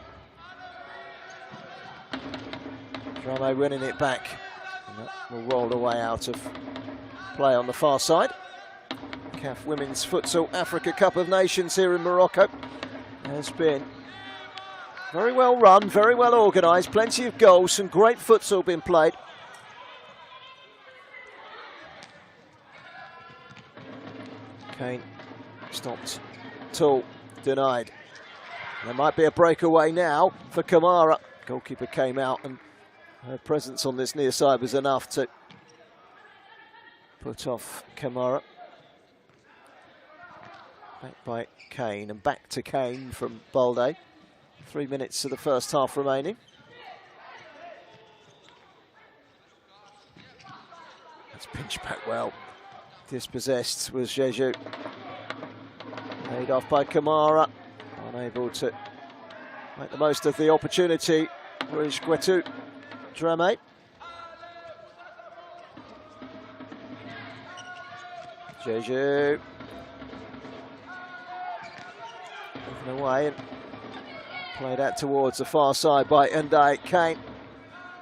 Drame winning it back. And that will roll away out of play on the far side. CAF Women's Futsal Africa Cup of Nations here in Morocco has been very well run, very well organised, plenty of goals, some great futsal being played. Kane stopped, Tull denied. There might be a breakaway now for Kamara. Goalkeeper came out and her presence on this near side was enough to put off Kamara. Back by Kane and back to Kane from Balde. 3 minutes of the first half remaining. That's pinched back well. Dispossessed was Jeju. Laid off by Kamara. Unable to make the most of the opportunity. Rouge Guetu. Drame. Jeju. taken away and played out towards the far side by Ndai Kane.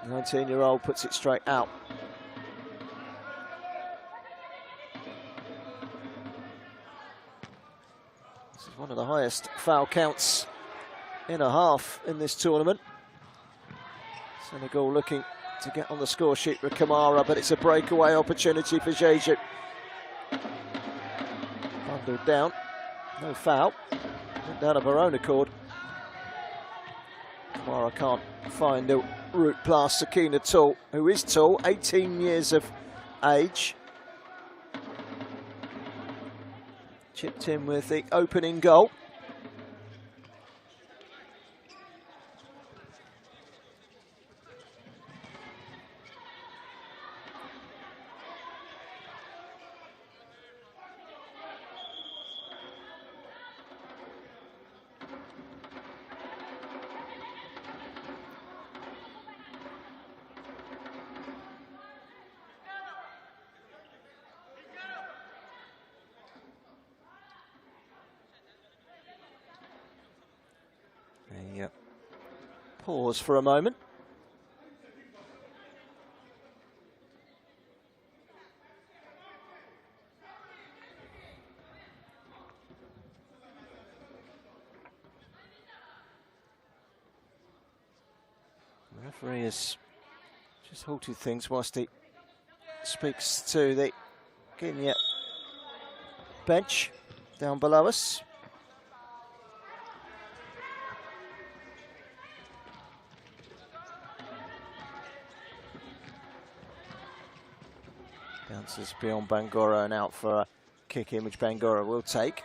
19-year-old puts it straight out. This is one of the highest foul counts in a half in this tournament. Senegal looking to get on the score sheet with Kamara, but it's a breakaway opportunity for Jeju. Bundled down, no foul, went down of her own accord. Kamara can't find a route past Sakina Tall, who is tall, 18 years of age. Chipped in with the opening goal. Pause for a moment. The referee has just halted things whilst he speaks to the Guinea bench down below us. Bounces beyond Bangura and out for a kick in, which Bangura will take.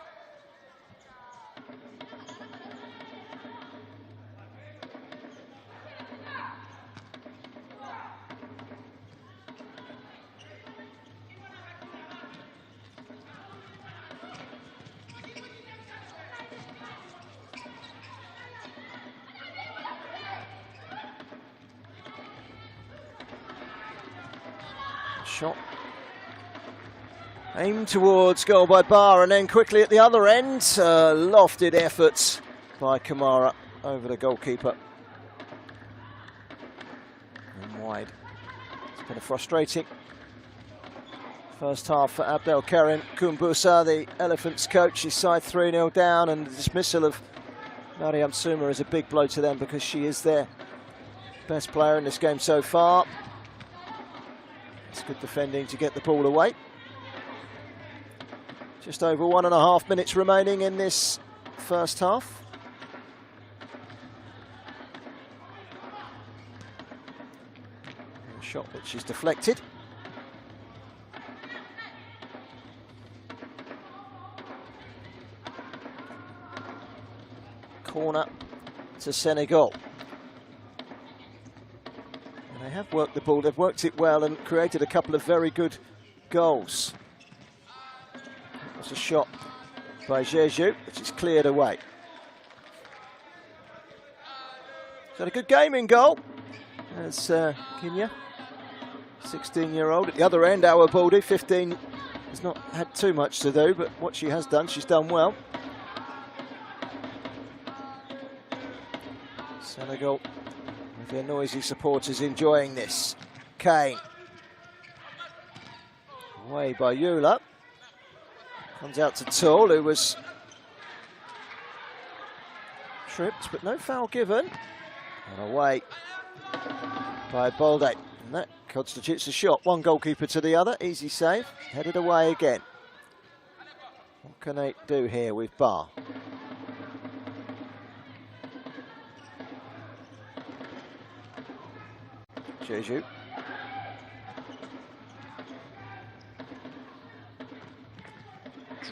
Shot aimed towards goal by Barr, and then quickly at the other end, lofted efforts by Kamara over the goalkeeper. And wide. It's been a frustrating first half for Abdelkarim Kumbusa, the Elephants coach. His side 3-0 down, and the dismissal of Mariam Souma is a big blow to them because she is their best player in this game so far. It's good defending to get the ball away. Just over 1.5 minutes remaining in this first half. A shot which is deflected. Corner to Senegal. And they have worked the ball, they've worked it well and created a couple of very good goals. That's a shot by Jeju, which is cleared away. He's had a good game in goal. As Guinea, 16-year-old. At the other end, our Baldy, 15, has not had too much to do, but what she has done, she's done well. Senegal, with their noisy supporters enjoying this. Kane. Away by Eula. Comes out to Tull, who was tripped, but no foul given. And away by Balde. And that constitutes a shot. One goalkeeper to the other. Easy save. Headed away again. What can they do here with Barr? Jeju.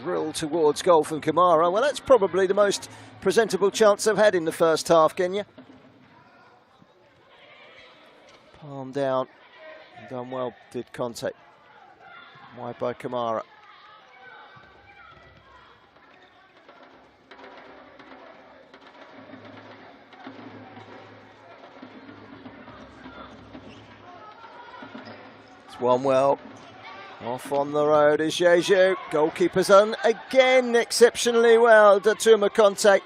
Drill towards goal from Kamara. Well, that's probably the most presentable chance they've had in the first half, Guinea. Palm down. Done well, did contact. Wide by Kamara. It's one well. Off on the road is Jeju. Goalkeeper's done again exceptionally well. Datuma contact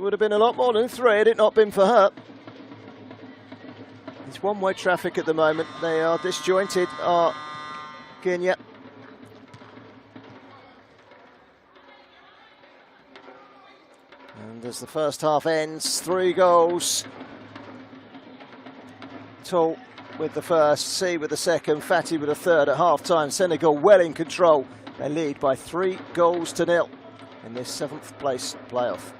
would have been a lot more than 3 had it not been for her. It's one-way traffic at the moment. They are disjointed, are Guinea. And as the first half ends, 3 goals. Tall with the first, C with the second, Fatty with the third at half-time. Senegal well in control. They lead by 3 goals to 0 in this 7th place playoff.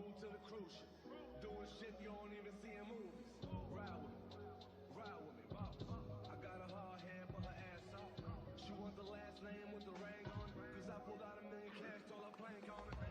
road to the cruise ship. Doing shit you don't even see in movies. Ride with me, boss. I got a hard head, but her ass off. She want the last name with the ring on it. Cause I pulled out $1 million cash, told her plank on it.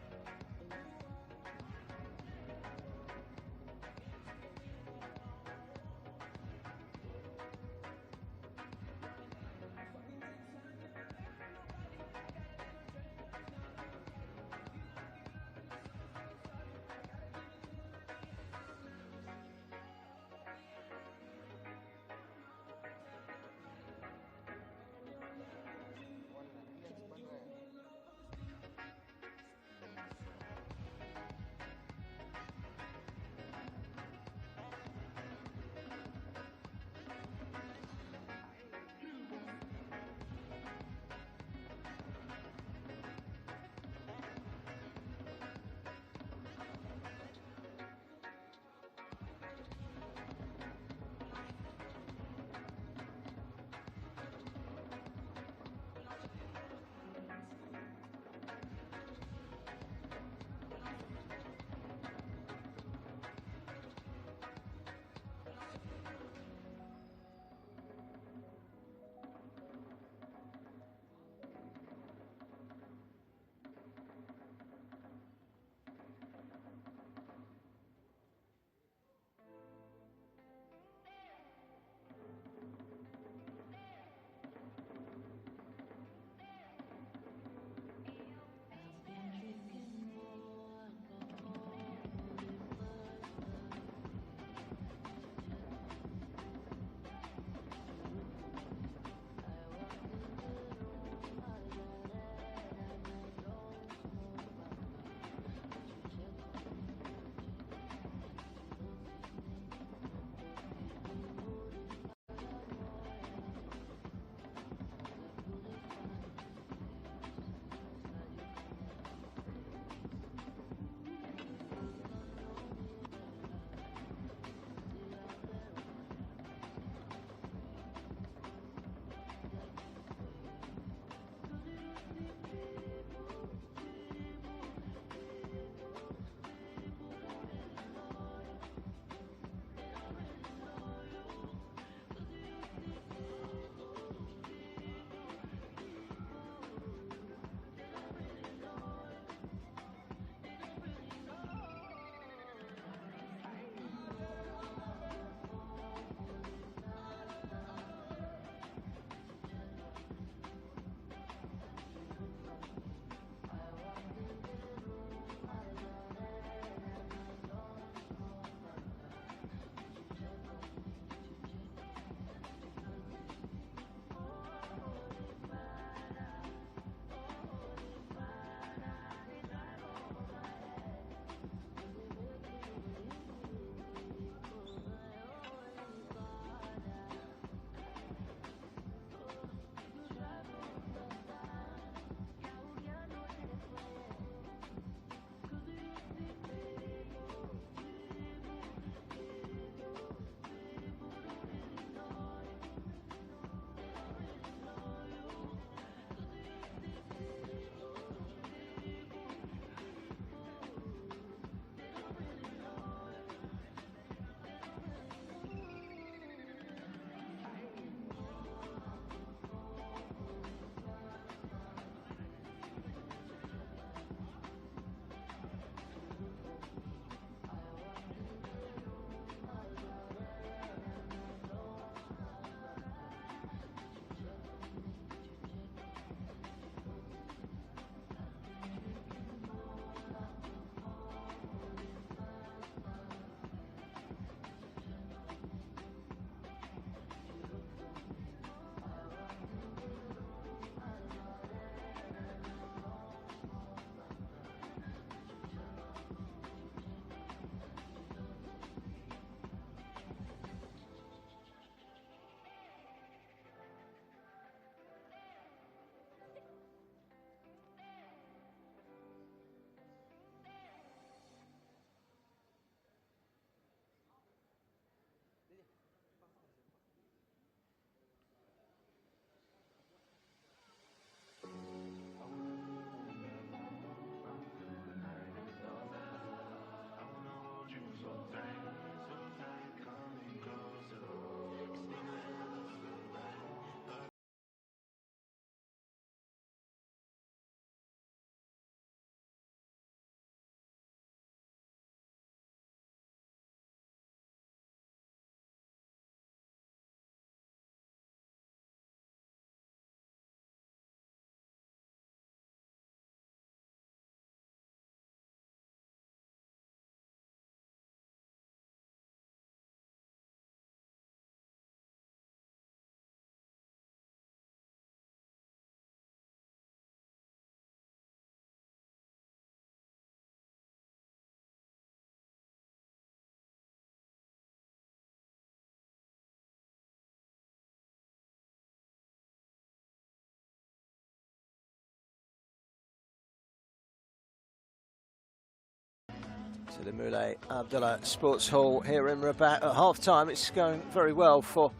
to the Moulay Abdallah Sports Hall here in Rabat at half-time. It's going very well for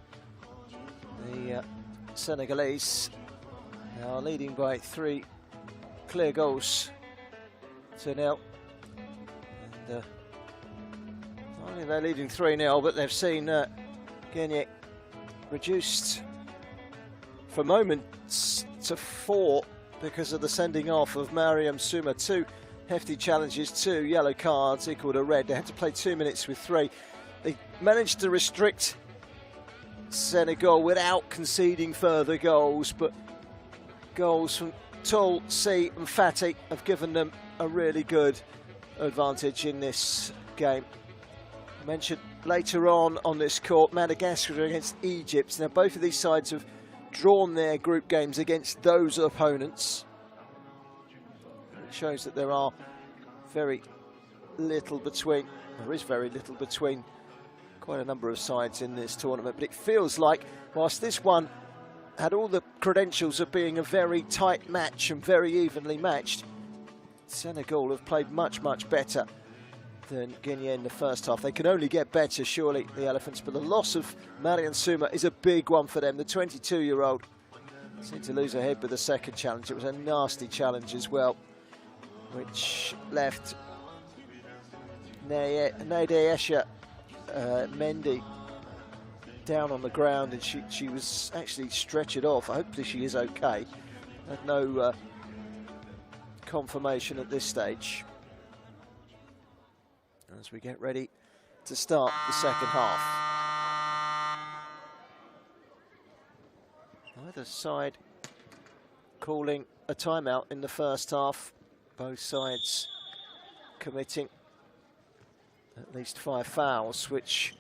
the Senegalese. They are leading by 3 clear goals to nil. And, not only they're leading 3-0, but they've seen Guinea reduced for moments to 4 because of the sending off of Mariam Souma. 2 hefty challenges, 2 yellow cards equal to red. They had to play 2 minutes with 3. They managed to restrict Senegal without conceding further goals, but goals from Toul, C and Fati have given them a really good advantage in this game. I mentioned later on this court, Madagascar against Egypt. Now both of these sides have drawn their group games against those opponents. It shows that there is very little between quite a number of sides in this tournament, but it feels like whilst this one had all the credentials of being a very tight match and very evenly matched, Senegal have played much better than Guinea in the first half. They can only get better, surely, the Elephants, but the loss of Mariam Souma is a big one for them. The 22-year-old seemed to lose her head with the second challenge. It was a nasty challenge as well, which left Nadesha Mendy down on the ground, and she was actually stretchered off. Hopefully she is okay. Had no confirmation at this stage. As we get ready to start the second half. Either side calling a timeout in the first half. Both sides committing at least 5 fouls, which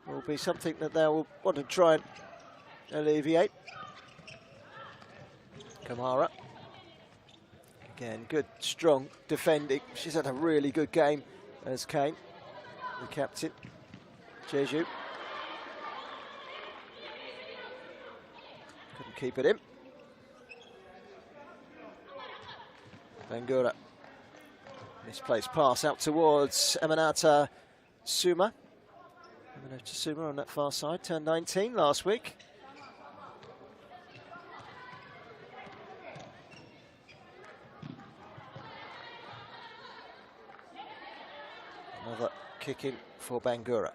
will be something that they will want to try and alleviate. Kamara. Again, good, strong defending. She's had a really good game as Kane, the captain. Jeju. Couldn't keep it in. Bangura. Misplaced pass out towards Aminata Souma. Aminata Souma on that far side, turned 19 last week. Another kick in for Bangura.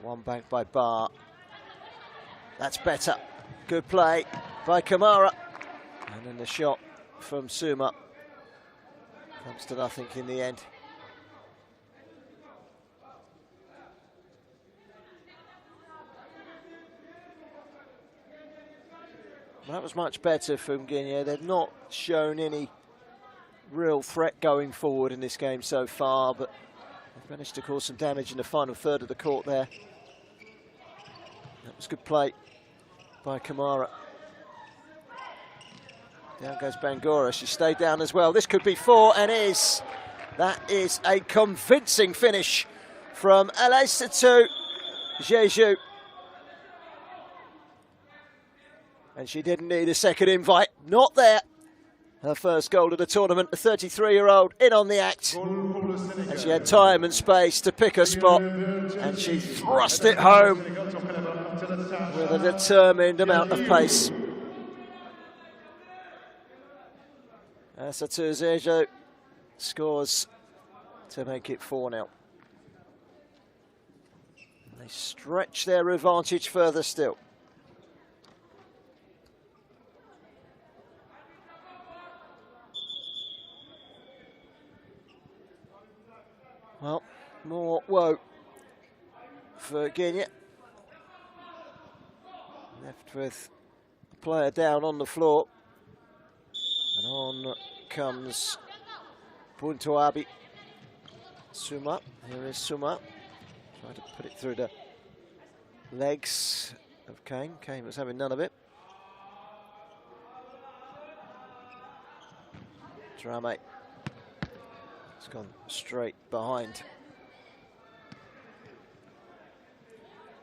One back by Bar. That's better. Good play by Kamara. And then the shot from Souma comes to nothing in the end. Well, that was much better from Guinea. They've not shown any real threat going forward in this game so far, but they've managed to cause some damage in the final third of the court there. That was good play by Kamara. Down goes Bangura. She stayed down as well. This could be 4 and is. That is a convincing finish from Aïssatou Jeju. And she didn't need a second invite. Not there. Her first goal of the tournament, the 33-year-old in on the act. And she had time and space to pick her spot. And she thrust it home with a determined amount of pace. Aïssatou Jeju scores to make it 4-0. They stretch their advantage further still. Well, more woe for Guinea. Left with a player down on the floor. And on comes Puntuabi. Souma. Here is Souma. Trying to put it through the legs of Kane. Kane was having none of it. Drame. It's gone straight behind.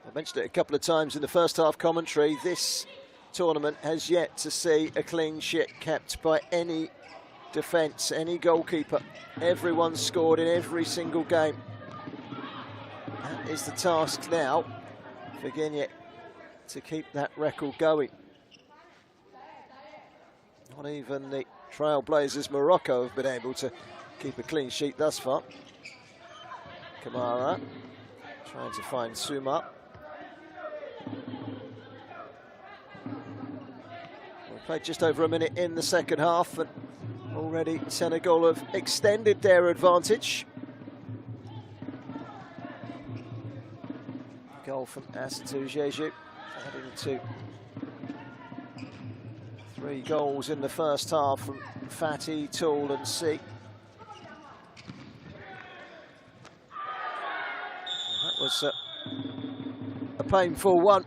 I mentioned it a couple of times in the first half commentary. This tournament has yet to see a clean sheet kept by any defence, any goalkeeper. Everyone's scored in every single game. That is the task now for Guinea to keep that record going. Not even the Trailblazers Morocco have been able to keep a clean sheet thus far. Kamara trying to find Suma. We played just over a minute in the second half, and already Senegal have extended their advantage. Goal from Asatou Jeju, adding to 3 goals in the first half from Fatty, Tool and C. That was a painful one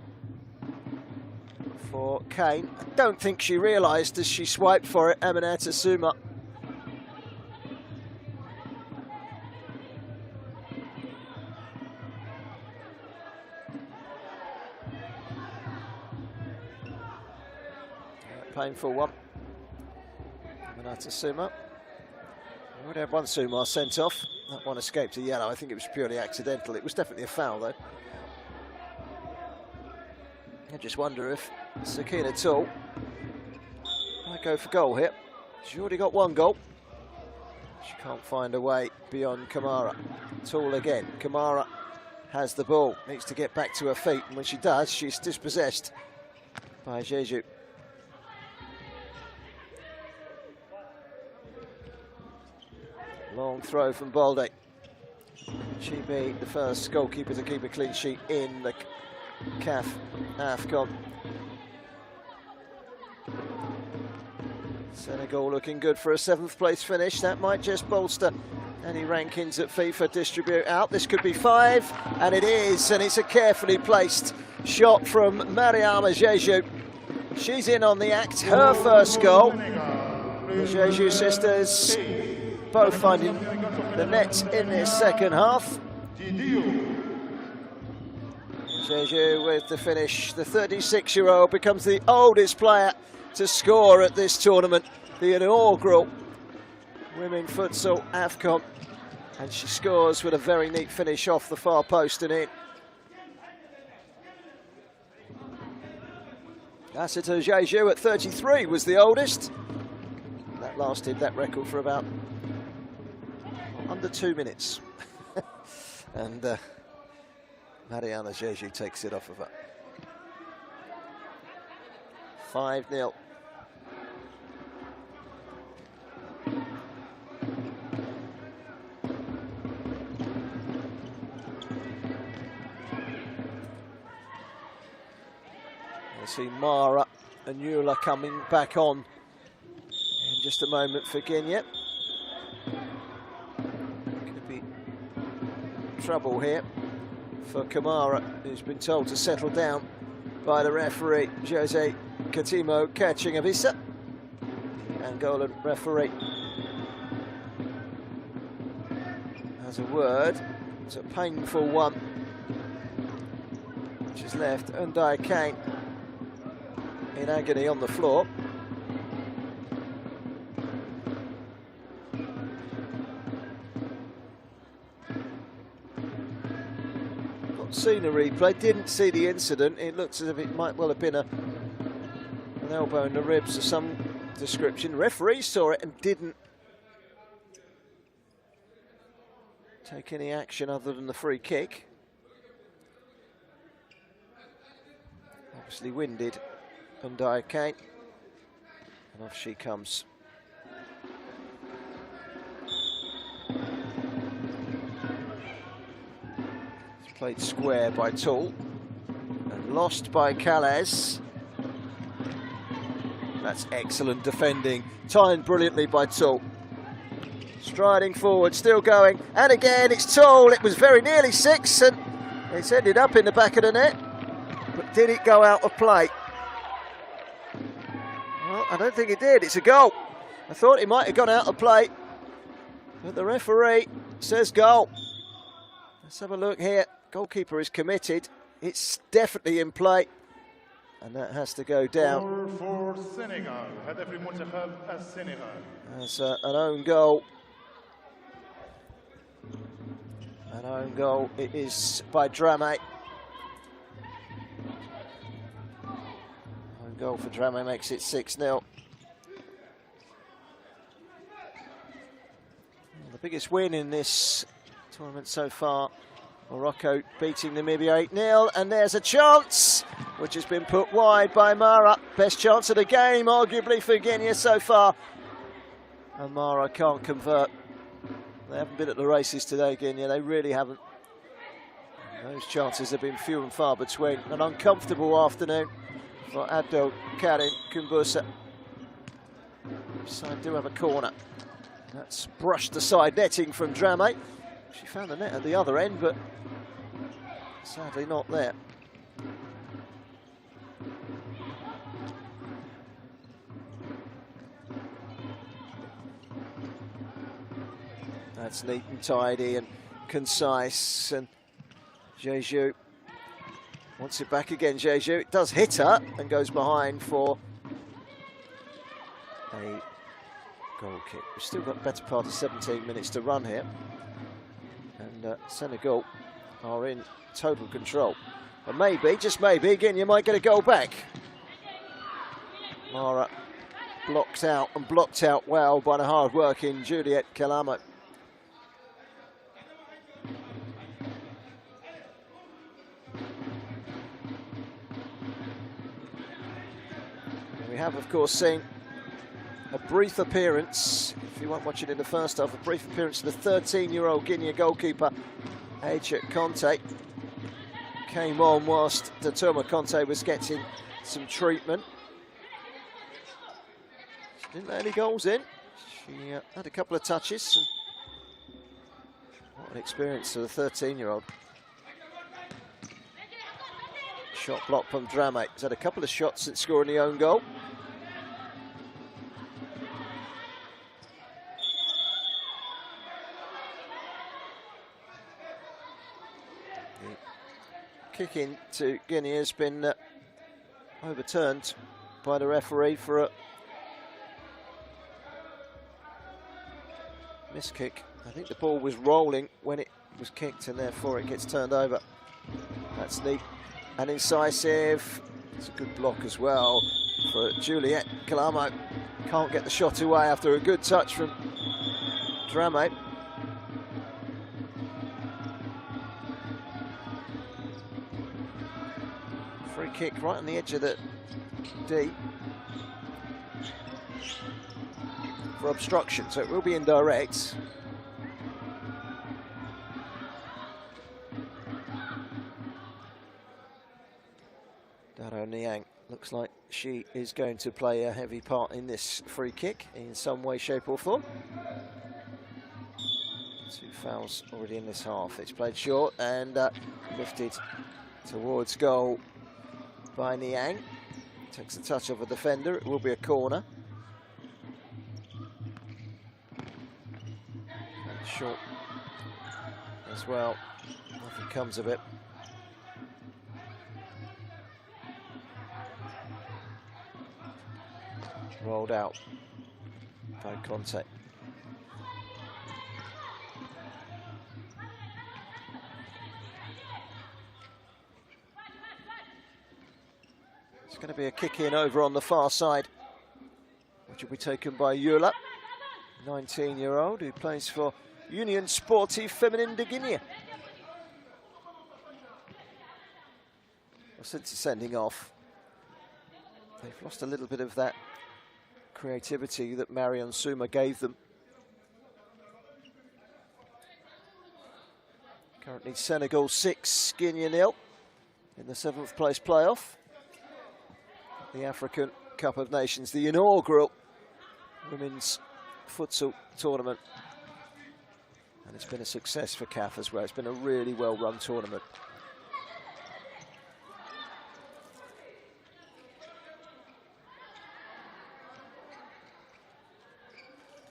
for Kane. I don't think she realised as she swiped for it, Aminata Suma. Painful one. Aminata Suma. We would have one Suma sent off. That one escaped a yellow. I think it was purely accidental. It was definitely a foul though. I just wonder if Sakina Tool might go for goal here. She's already got 1 goal. She can't find a way beyond Kamara. Tool again. Kamara has the ball. Needs to get back to her feet. And when she does, she's dispossessed by Jeju. Long throw from Balde. She be the first goalkeeper to keep a clean sheet in the CAF AFCON. Senegal looking good for a 7th place finish. That might just bolster any rankings that FIFA distribute out. This could be 5, and it is, and it's a carefully placed shot from Mariama Jeju. She's in on the act, her first goal. The Jeju sisters both finding the net in this second half. Jeju with the finish. The 36-year-old becomes the oldest player to score at this tournament, the inaugural Women Futsal AFCON. And she scores with a very neat finish off the far post and in. Asatou Jeju at 33 was the oldest. That lasted, that record, for about under 2 minutes. And Mariama Jeju takes it off of her. 5-0. We'll see Mara and Eula coming back on in just a moment for Guinea. Could be trouble here for Kamara, who's been told to settle down by the referee, Jose Katimo catching Avisa. Angolan referee has a word. It's a painful one, which has left Undai Kane in agony on the floor. Seen a replay, didn't see the incident. It looks as if it might well have been an elbow in the ribs of some description. Referee saw it and didn't take any action other than the free kick. Obviously winded Undai Kane, and off she comes. Played square by Tool and lost by Calais. That's excellent defending, timed brilliantly by Tool. Striding forward, still going, and again it's Tool. It was very nearly 6 and it's ended up in the back of the net, but did it go out of play? Well, I don't think it did. It's a goal. I thought it might have gone out of play, but the referee says goal. Let's have a look here. Goalkeeper is committed. It's definitely in play. And that has to go down. For Senegal. هدف لمنتخب السنغال. As an own goal. An own goal it is by Dramé. Own goal for Dramé makes it 6-0. The biggest win in this tournament so far. Morocco beating Namibia 8-0, and there's a chance which has been put wide by Mara. Best chance of the game, arguably, for Guinea so far. And Mara can't convert. They haven't been at the races today, Guinea. They really haven't. Those chances have been few and far between. An uncomfortable afternoon for Abdel Karim Kumbusa. Side do have a corner. That's brushed aside netting from Dramé. She found the net at the other end, but sadly not there. That's neat and tidy and concise, and Jeju wants it back again. Jeju, it does hit her and goes behind for a goal kick. We've still got the better part of 17 minutes to run here. And Senegal are in total control. But maybe, just maybe, again, you might get a goal back. Mara blocked out and blocked out well by the hard-working Juliet Kalamo. We have, of course, seen a brief appearance, if you weren't watching in the first half, a brief appearance of the 13-year-old Guinea goalkeeper, Aja Conte. Came on whilst Datuma Conte was getting some treatment. She didn't let any goals in. She had a couple of touches. And what an experience for the 13-year-old. Shot blocked from Dramé. He's had a couple of shots since scoring the own goal. Kick in to Guinea has been overturned by the referee for a miss kick. I think the ball was rolling when it was kicked, and therefore it gets turned over. That's neat and incisive. It's a good block as well for Juliet Kalamo. Can't get the shot away after a good touch from Dramé. Free kick right on the edge of the D for obstruction, so it will be indirect. Daro Niang looks like she is going to play a heavy part in this free kick in some way, shape or form. 2 fouls already in this half. It's played short and lifted towards goal by Niang. Takes the touch of a defender. It will be a corner. And short as well. Nothing comes of it. Rolled out by Conte. It's going to be a kick in over on the far side, which will be taken by Yula, 19-year-old who plays for Union Sportive Féminine de Guinea. Well, since sending off, they've lost a little bit of that creativity that Marion Suma gave them. Currently Senegal 6, Guinea 0 in the 7th place playoff. The African Cup of Nations, the inaugural women's futsal tournament. And it's been a success for CAF as well. It's been a really well-run tournament.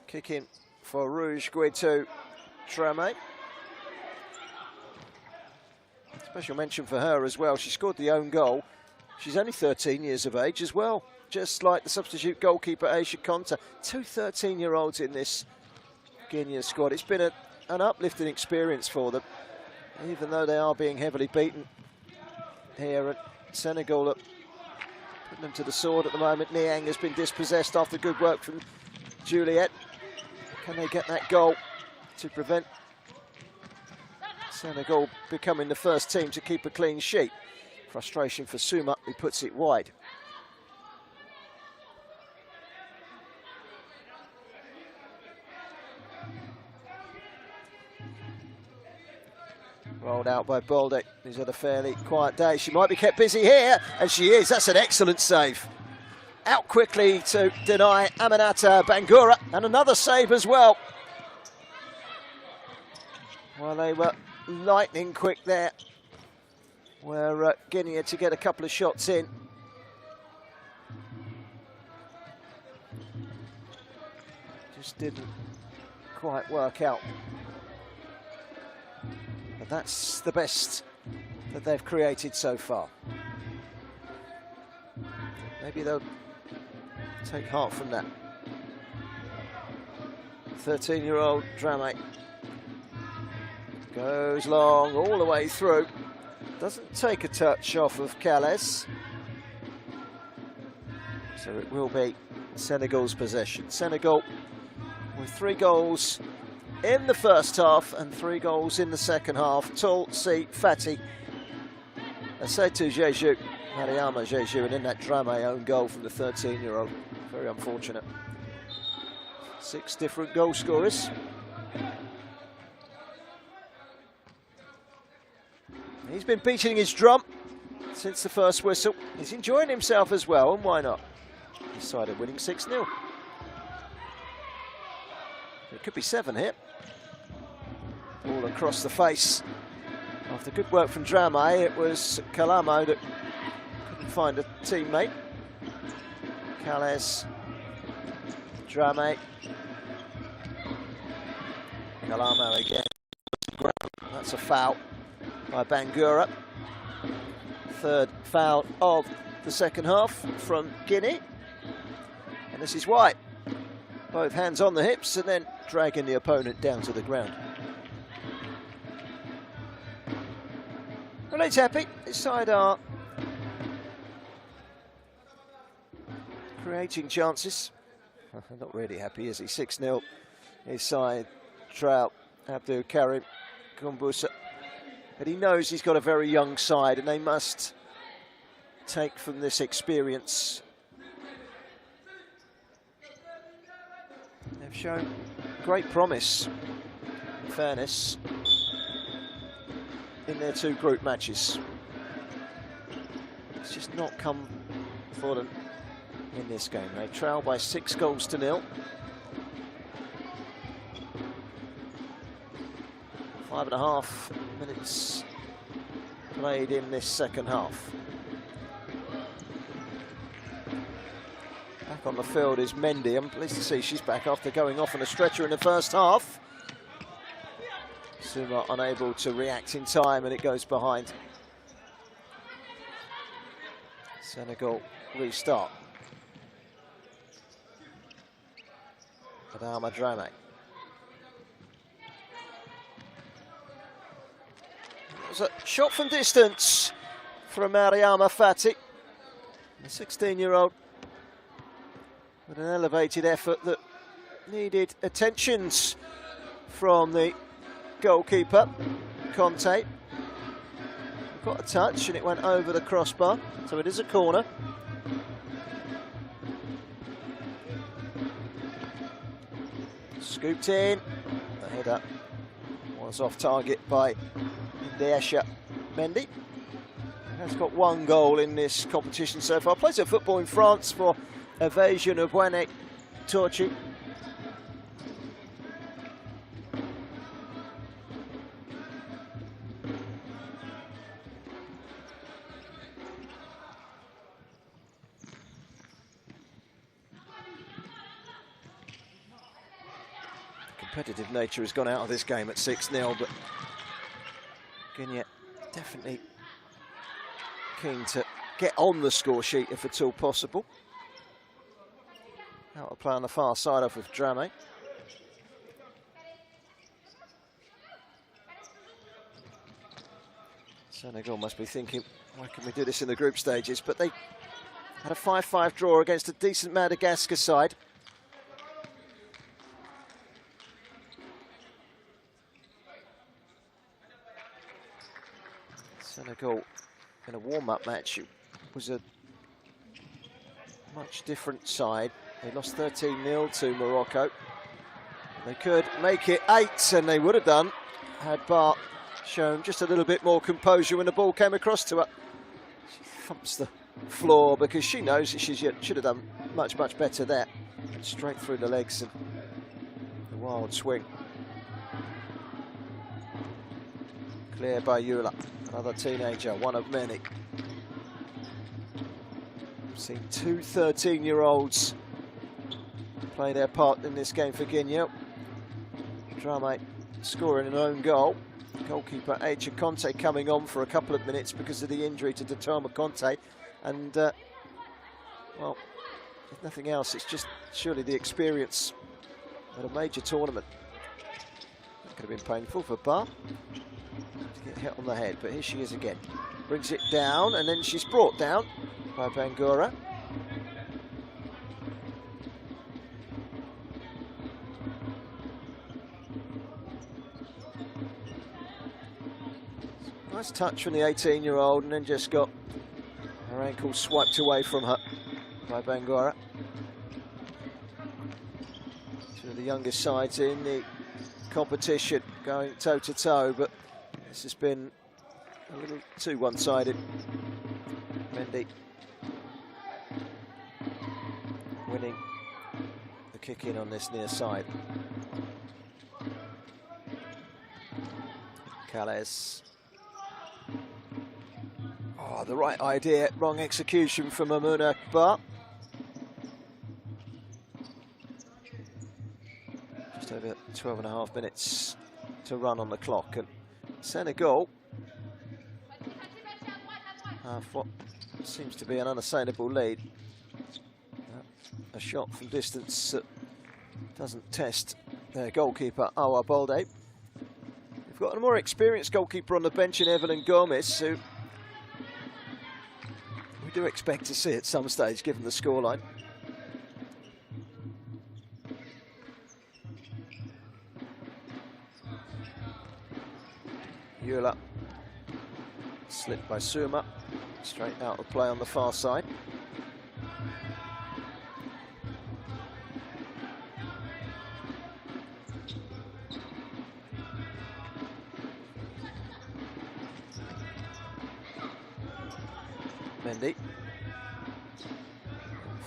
Kick in for Rouge Gueto Dramé. Special mention for her as well. She scored the own goal. She's only 13 years of age as well, just like the substitute goalkeeper Aisha Konta. Two 13-year-olds in this Guinea squad. It's been an uplifting experience for them, even though they are being heavily beaten here at Senegal. Putting them to the sword at the moment. Niang has been dispossessed after good work from Juliet. Can they get that goal to prevent Senegal becoming the first team to keep a clean sheet? Frustration for Suma, who puts it wide. Rolled out by Bolde, who's had a fairly quiet day. She might be kept busy here, and she is. That's an excellent save. Out quickly to deny Aminata Bangura, and another save as well. Well, they were lightning quick there, where Guinea had to get a couple of shots in. Just didn't quite work out. But that's the best that they've created so far. Maybe they'll take heart from that. 13-year-old Drame goes long all the way through. Doesn't take a touch off of Calais. So it will be Senegal's possession. Senegal with 3 goals in the first half and 3 goals in the second half. Tulsi Fati, Asetu Jeju, Mariama Jeju, and in that Drame own goal from the 13-year-old. Very unfortunate. 6 different goal scorers. He's been beating his drum since the first whistle. He's enjoying himself as well, and why not? His side are winning 6-0. It could be 7 here. All across the face. After good work from Drame, it was Kalamo that couldn't find a teammate. Calais, Drame, Kalamo again. That's a foul by Bangura. 3rd foul of the second half from Guinea. And this is White. Both hands on the hips and then dragging the opponent down to the ground. Well, he's happy. His side are creating chances. Not really happy, is he? 6-0. His side, Trout, Abdul Karim, Kumbusa. But he knows he's got a very young side and they must take from this experience. They've shown great promise, in fairness, in their 2 group matches. It's just not come for them in this game. They trail by 6 goals to 0. 5.5 minutes played in this second half. Back on the field is Mendy. I'm pleased to see she's back after going off on a stretcher in the first half. Suma unable to react in time and it goes behind. Senegal restart. Adama Drame. It was a shot from distance from Mariama Fati. The 16-year-old with an elevated effort that needed attentions from the goalkeeper, Conte. Got a touch and it went over the crossbar, so it is a corner. Scooped in, the header was off target by Ndesha Mendy. Has got 1 goal in this competition so far. Plays her football in France for Evasion of Wanek Torchi. Competitive nature has gone out of this game at 6-0, but Guinea definitely keen to get on the score sheet if at all possible. Out of play on the far side off of Drame. Senegal must be thinking, why can we do this in the group stages? But they had a 5-5 draw against a decent Madagascar side. Senegal in a warm-up match, it was a much different side. They lost 13-0 to Morocco. They could make it 8, and they would have done had Bart shown just a little bit more composure when the ball came across to her. She thumps the floor because she knows that she should have done much, much better there. And straight through the legs and the wild swing. Clear by Eula, another teenager, one of many. I've seen two 13-year-olds play their part in this game for Guinea. Drame scoring an own goal. Goalkeeper Aja Conte coming on for a couple of minutes because of the injury to Datoma Conte. And, well, if nothing else, it's just surely the experience at a major tournament. That could have been painful for Bar to get hit on the head, but here she is again. Brings it down, and then she's brought down by Bangura. Nice touch from the 18-year-old, and then just got her ankle swiped away from her by Bangura. Two of the youngest sides in the competition going toe-to-toe, but this has been a little too one-sided. Mendy winning the kick-in on this near side. Calais. Oh, the right idea, wrong execution from Amuna Bar. Just over 12.5 minutes to run on the clock, and Senegal have what seems to be an unassailable lead. A shot from distance that doesn't test their goalkeeper, Awa Balde. We've got a more experienced goalkeeper on the bench in Evelyn Gomez, who we do expect to see at some stage, given the scoreline. Eula, slipped by Suma, straight out of play on the far side. Mendy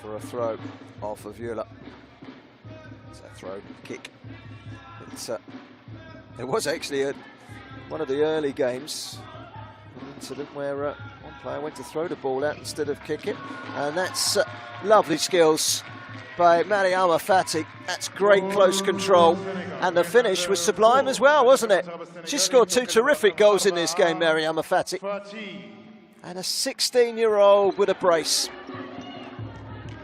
for a throw off of Eula. It's a throw kick. It was actually one of the early games, an incident where one player went to throw the ball out instead of kick it, and that's lovely skills by Mariama Fati. That's great close control, and the finish was sublime as well, wasn't it? She scored two terrific goals in this game, Mariama Fati. And a 16-year-old with a brace.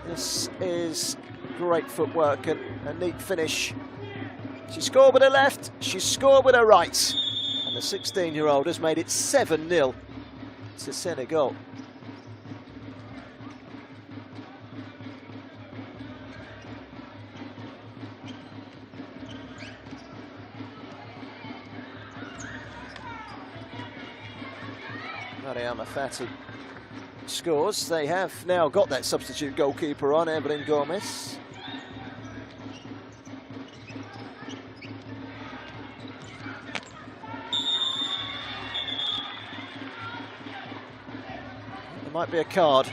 This is great footwork and a neat finish. She scored with her left, she scored with her right. And the 16-year-old has made it 7-0 to Senegal. Mariama Fati scores. They have now got that substitute goalkeeper on, Evelyn Gomez. There might be a card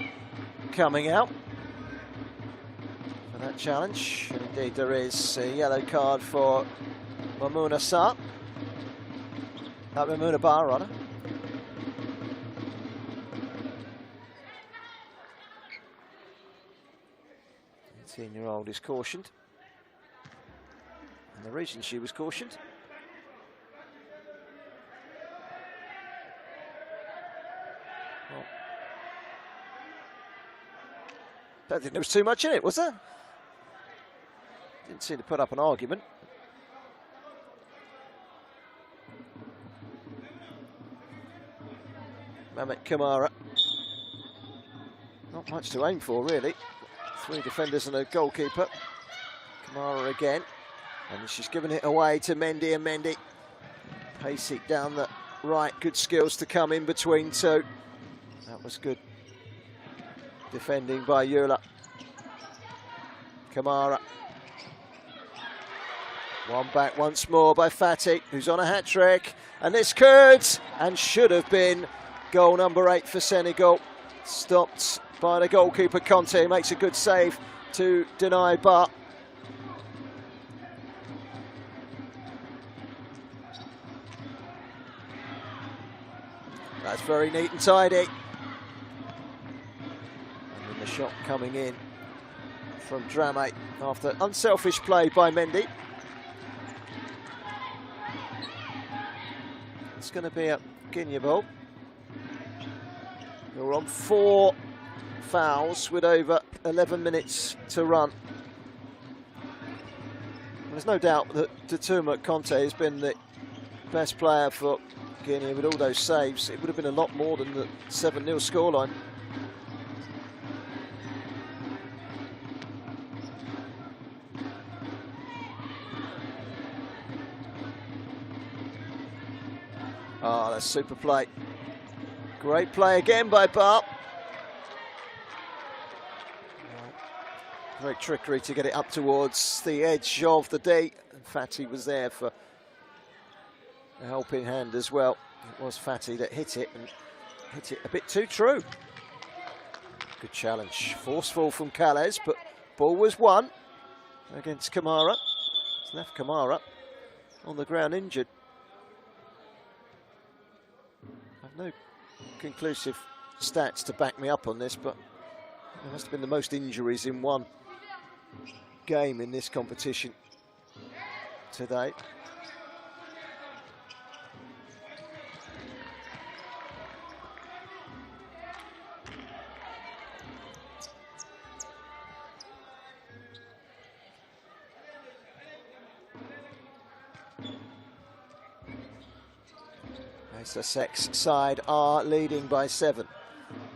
coming out for that challenge, and indeed there is a yellow card for Mamouna Sarr. Mamouna Bar, rather. 18-year-old is cautioned, and the reason she was cautioned don't think there was too much in it, was there? Didn't seem to put up an argument. Mehmet Kamara. Not much to aim for, really. 3 defenders and a goalkeeper. Kamara again. And she's given it away to Mendy, and Mendy pace it down the right. Good skills to come in between two. That was good defending by Eula. Kamara. One back once more by Fatih, who's on a hat-trick. And this could and should have been goal number 8 for Senegal. Stopped by the goalkeeper, Conte, makes a good save to deny Bar. That's very neat and tidy. And then the shot coming in from Drame after unselfish play by Mendy. It's going to be a Guinea ball. We're on 4 fouls with over 11 minutes to run. There's no doubt that Datuma Conte has been the best player for Guinea with all those saves. It would have been a lot more than the 7-0 scoreline. Ah, that's super play. Great play again by Bar. Great trickery to get it up towards the edge of the D. And Fatih was there for a helping hand as well. It was Fatih that hit it, and hit it a bit too true. Good challenge. Forceful from Calais, but ball was won against Kamara. It's left Kamara on the ground injured. I've no conclusive stats to back me up on this, but there must have been the most injuries in one game in this competition today. The Sex side are leading by 7.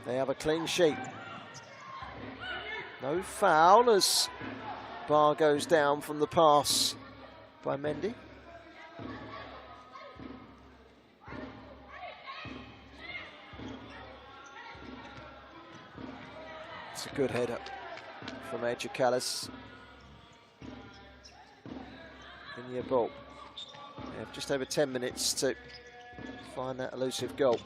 They have a clean sheet. No foul as Bar goes down from the pass by Mendy. It's a good header from Edge of Calais. In your ball. They have just over 10 minutes to find that elusive goal. It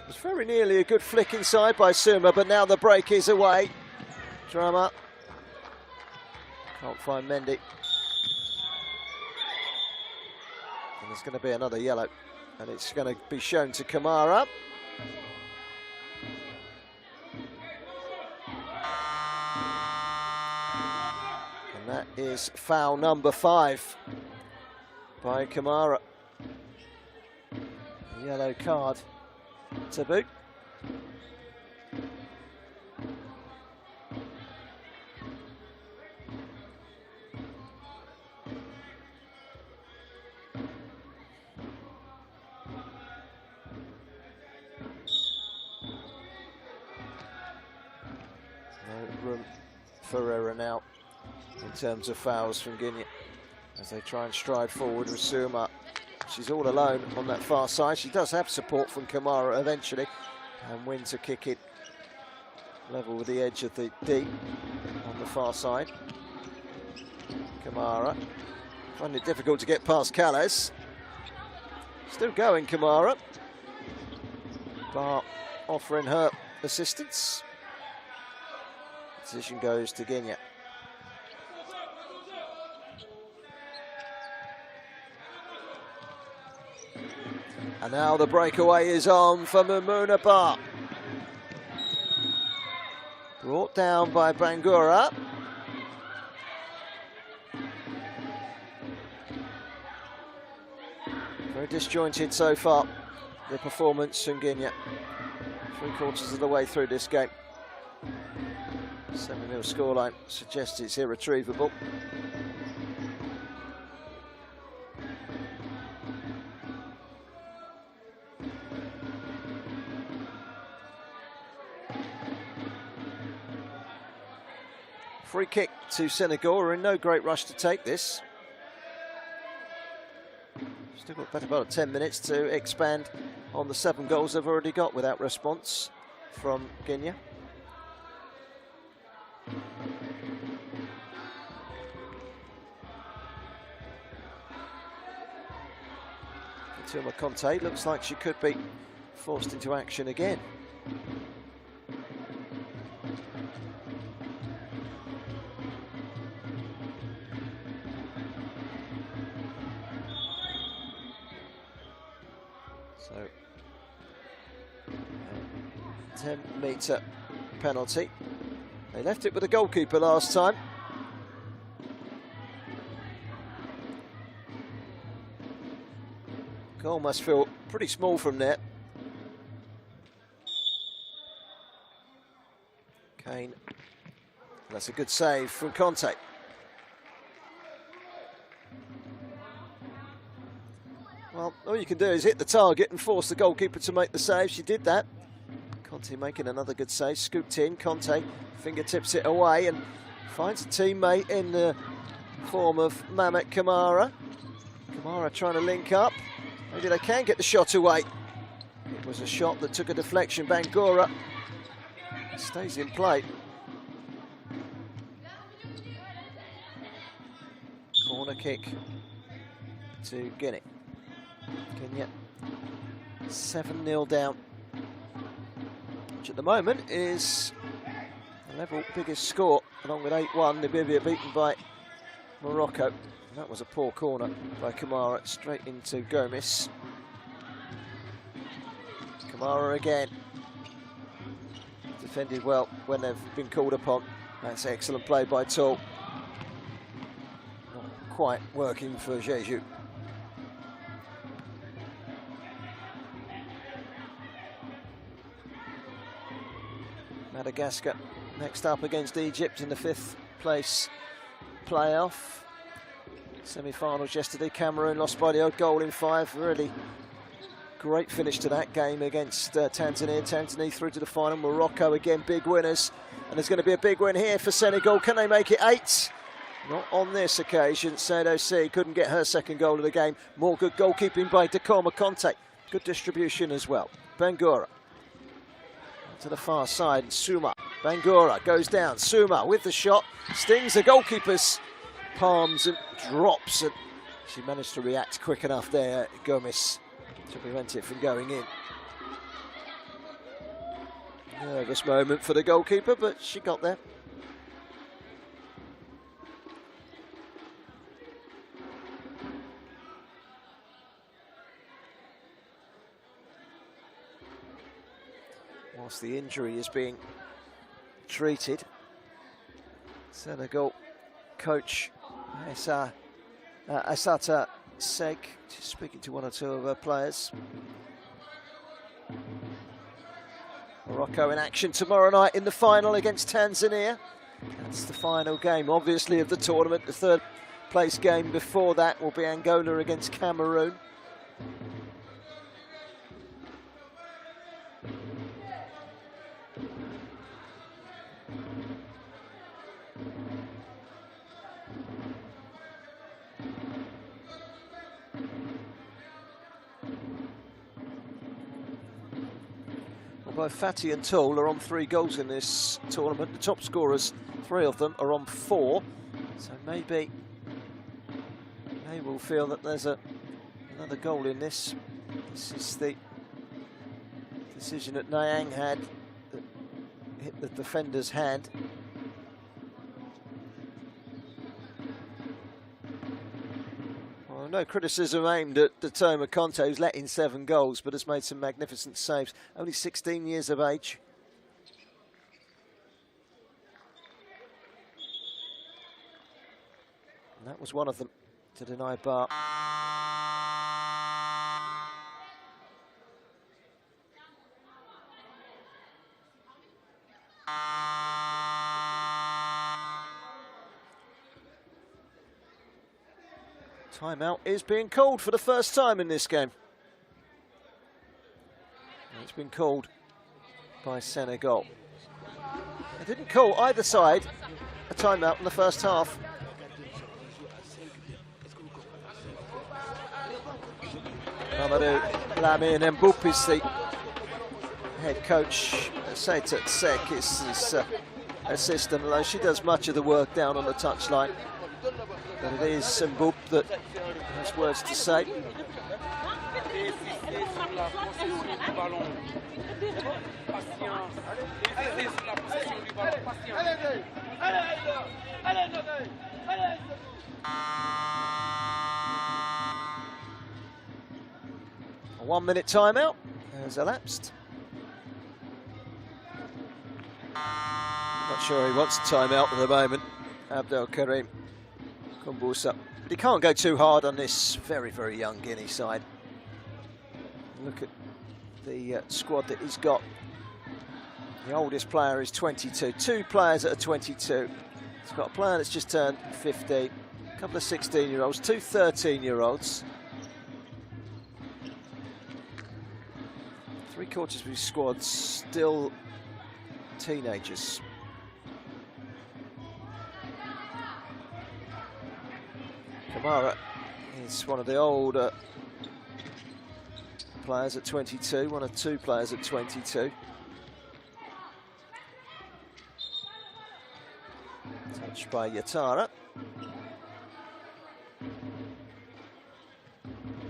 was very nearly a good flick inside by Suma, but now the break is away. Drama. Can't find Mendy. And there's going to be another yellow. And it's going to be shown to Kamara. And that is foul number 5 by Kamara. Yellow card to boot. No room for error now in terms of fouls from Guinea as they try and stride forward with Suma. She's all alone on that far side. She does have support from Kamara eventually, and wins a kick it level with the edge of the D on the far side. Kamara finding it difficult to get past Calais. Still going, Kamara. Bar offering her assistance. Position goes to Guinea. And now the breakaway is on for Mumuna Bar. Brought down by Bangura. Very disjointed so far, the performance from Guinea. 3/4 of the way through this game. 7-0 scoreline suggests it's irretrievable. Free kick to Senegal. We're in no great rush to take this. Still got better about 10 minutes to expand on the 7 goals they've already got without response from Guinea. Tilma Conte looks like she could be forced into action again. So, 10-metre penalty. They left it with the goalkeeper last time. Goal must feel pretty small from there. Kane. That's a good save from Conte. Well, all you can do is hit the target and force the goalkeeper to make the save. She did that. Conte making another good save. Scooped in. Conte fingertips it away and finds a teammate in the form of Mamet Kamara. Kamara trying to link up. Maybe they can get the shot away. It was a shot that took a deflection. Bangura stays in play. Corner kick to Guinea. Kenya 7-0 down, which at the moment is the level biggest score, along with 8-1. Namibia beaten by Morocco. That was a poor corner by Kamara, straight into Gomes. Kamara again. Defended well when they've been called upon. That's excellent play by Tall. Not quite working for Jeju. Madagascar next up against Egypt in the 5th place playoff. Semi-finals yesterday. Cameroon lost by the odd goal in 5. Really great finish to that game against Tanzania. Tanzania through to the final. Morocco again, big winners. And there's going to be a big win here for Senegal. Can they make it 8? Not on this occasion. Sadosi couldn't get her 2nd goal of the game. More good goalkeeping by Dikoma Conte. Good distribution as well. Bangura to the far side. Suma. Bangura goes down. Suma with the shot. Stings the goalkeeper's palms and drops. And she managed to react quick enough there, Gomes, to prevent it from going in. Nervous moment for the goalkeeper, but she got there. Whilst the injury is being treated, Senegal coach Asata Seg just speaking to one or two of her players. Morocco in action tomorrow night in the final against Tanzania. That's the final game, obviously, of the tournament. The 3rd place game before that will be Angola against Cameroon. Both Fatty and Toll are on 3 goals in this tournament. The top scorers, 3 of them, are on 4. So maybe they will feel that there's another goal in this. This is the decision that Nyang had that hit the defender's hand. No criticism aimed at Dikoma Conte, who's let in 7 goals, but has made some magnificent saves. Only 16 years of age. And that was one of them to deny bar. Timeout is being called for the first time in this game. It's been called by Senegal. They didn't call either side a timeout in the first half. Mamadou Lamine Mboup is the head coach. Seytet Sek is his assistant, although she does much of the work down on the touchline. But it is Mboup that has words to say. A 1 minute timeout has elapsed. Not sure he wants a timeout at the moment, Abdel Karim Kumbusa. But he can't go too hard on this very, very young Guinea side. Look at the squad that he's got. The oldest player is 22. Two players that are 22. He's got a player that's just turned 15. A couple of 16-year-olds, two 13-year-olds. Three-quarters of his squad still teenagers. Kamara is one of the older players at 22, one of two players at 22. Touched by Yatara.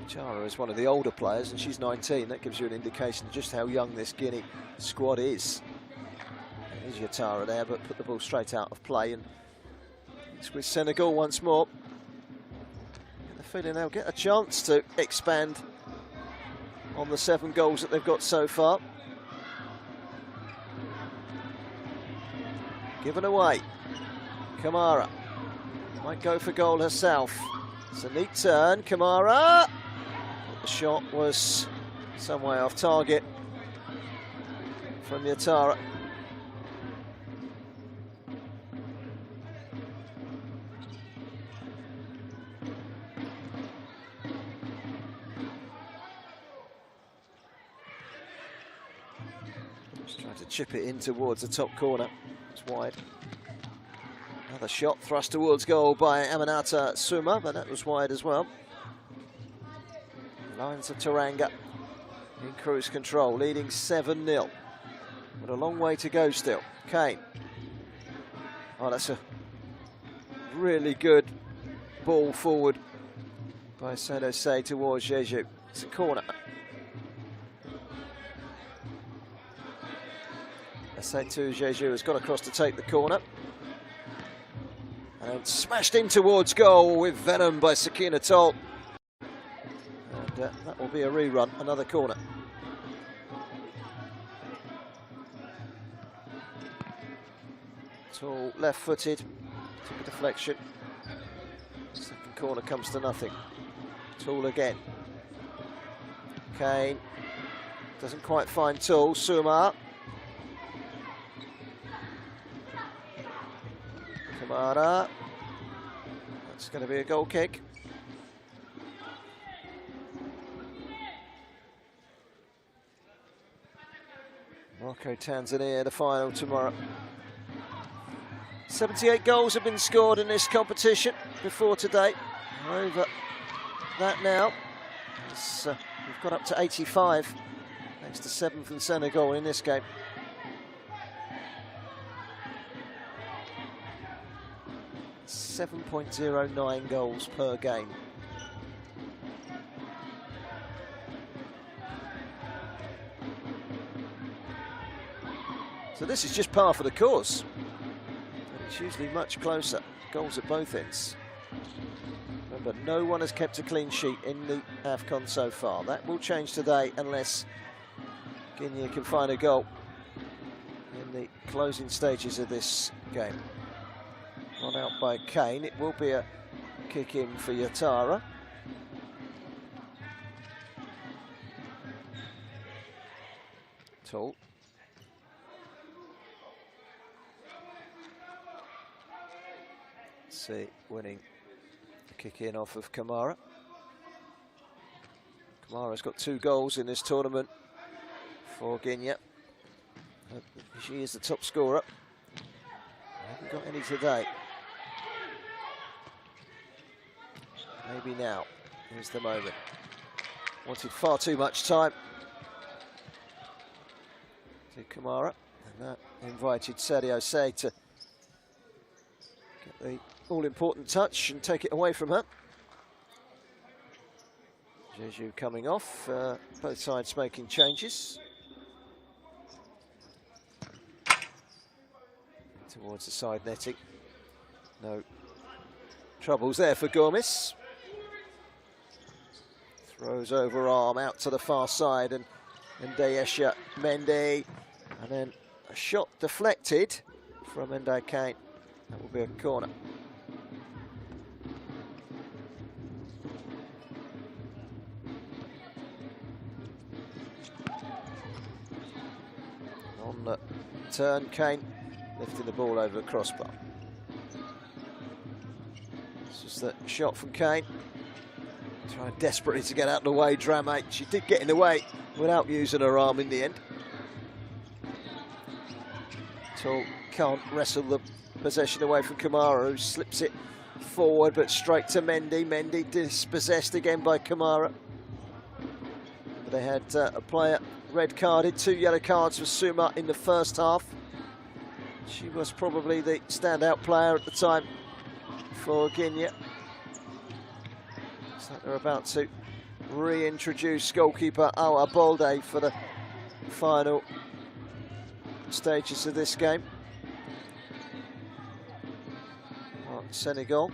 Chara is one of the older players and she's 19. That gives you an indication of just how young this Guinea squad is. There's Yatara there, but put the ball straight out of play, and it's with Senegal once more. The feeling they'll get a chance to expand on the 7 goals that they've got so far. Given away. Kamara might go for goal herself. It's a neat turn. Kamara. The shot was some way off target from Yatara. Just trying to chip it in towards the top corner. It's wide. Another shot thrust towards goal by Aminata Suma, but that was wide as well. Lions of Teranga in cruise control, leading 7-0. But a long way to go still. Kane. Oh, that's a really good ball forward by Saint-Osei towards Jeju. It's a corner. Assetu Jeju has got across to take the corner. And smashed in towards goal with venom by Sakina Tol. And that will be a rerun, another corner. Tall left-footed, took a deflection. Second corner comes to nothing. Tall again. Kane doesn't quite find Tall. Suma. Kamara. That's going to be a goal kick. Morocco, Tanzania, the final tomorrow. 78 goals have been scored in this competition before today. Over that now. We've got up to 85, thanks to 7 from Senegal in this game. .09 goals per game. So this is just par for the course. And it's usually much closer. Goals at both ends. Remember, no one has kept a clean sheet in the AFCON so far. That will change today unless Guinea can find a goal in the closing stages of this game. Run out by Kane. It will be a kick in for Yatara. Tall. See, winning Kick in off of Kamara. Kamara's got 2 goals in this tournament for Guinea. She is the top scorer. Hasn't got any today. Maybe now. Here's the moment. Wanted far too much time to Kamara, and that invited Sadio Say to get the all-important touch and take it away from her. Jeju coming off, both sides making changes. Towards the side netting. No troubles there for Gomes. Throws over arm out to the far side, and Ndayesha Mendy. And then a shot deflected from Ndai Kane. That will be a corner. On the turn, Kane lifting the ball over the crossbar. This is the shot from Kane. Trying desperately to get out of the way, Dramé. She did get in the way without using her arm in the end. Tall can't wrestle the possession away from Kamara, who slips it forward, but straight to Mendy. Mendy dispossessed again by Kamara. They had a player red carded, 2 yellow cards for Suma in the first half. She was probably the standout player at the time for Guinea. Looks like they're about to reintroduce goalkeeper Awa Bolde for the final stages of this game. Senegal.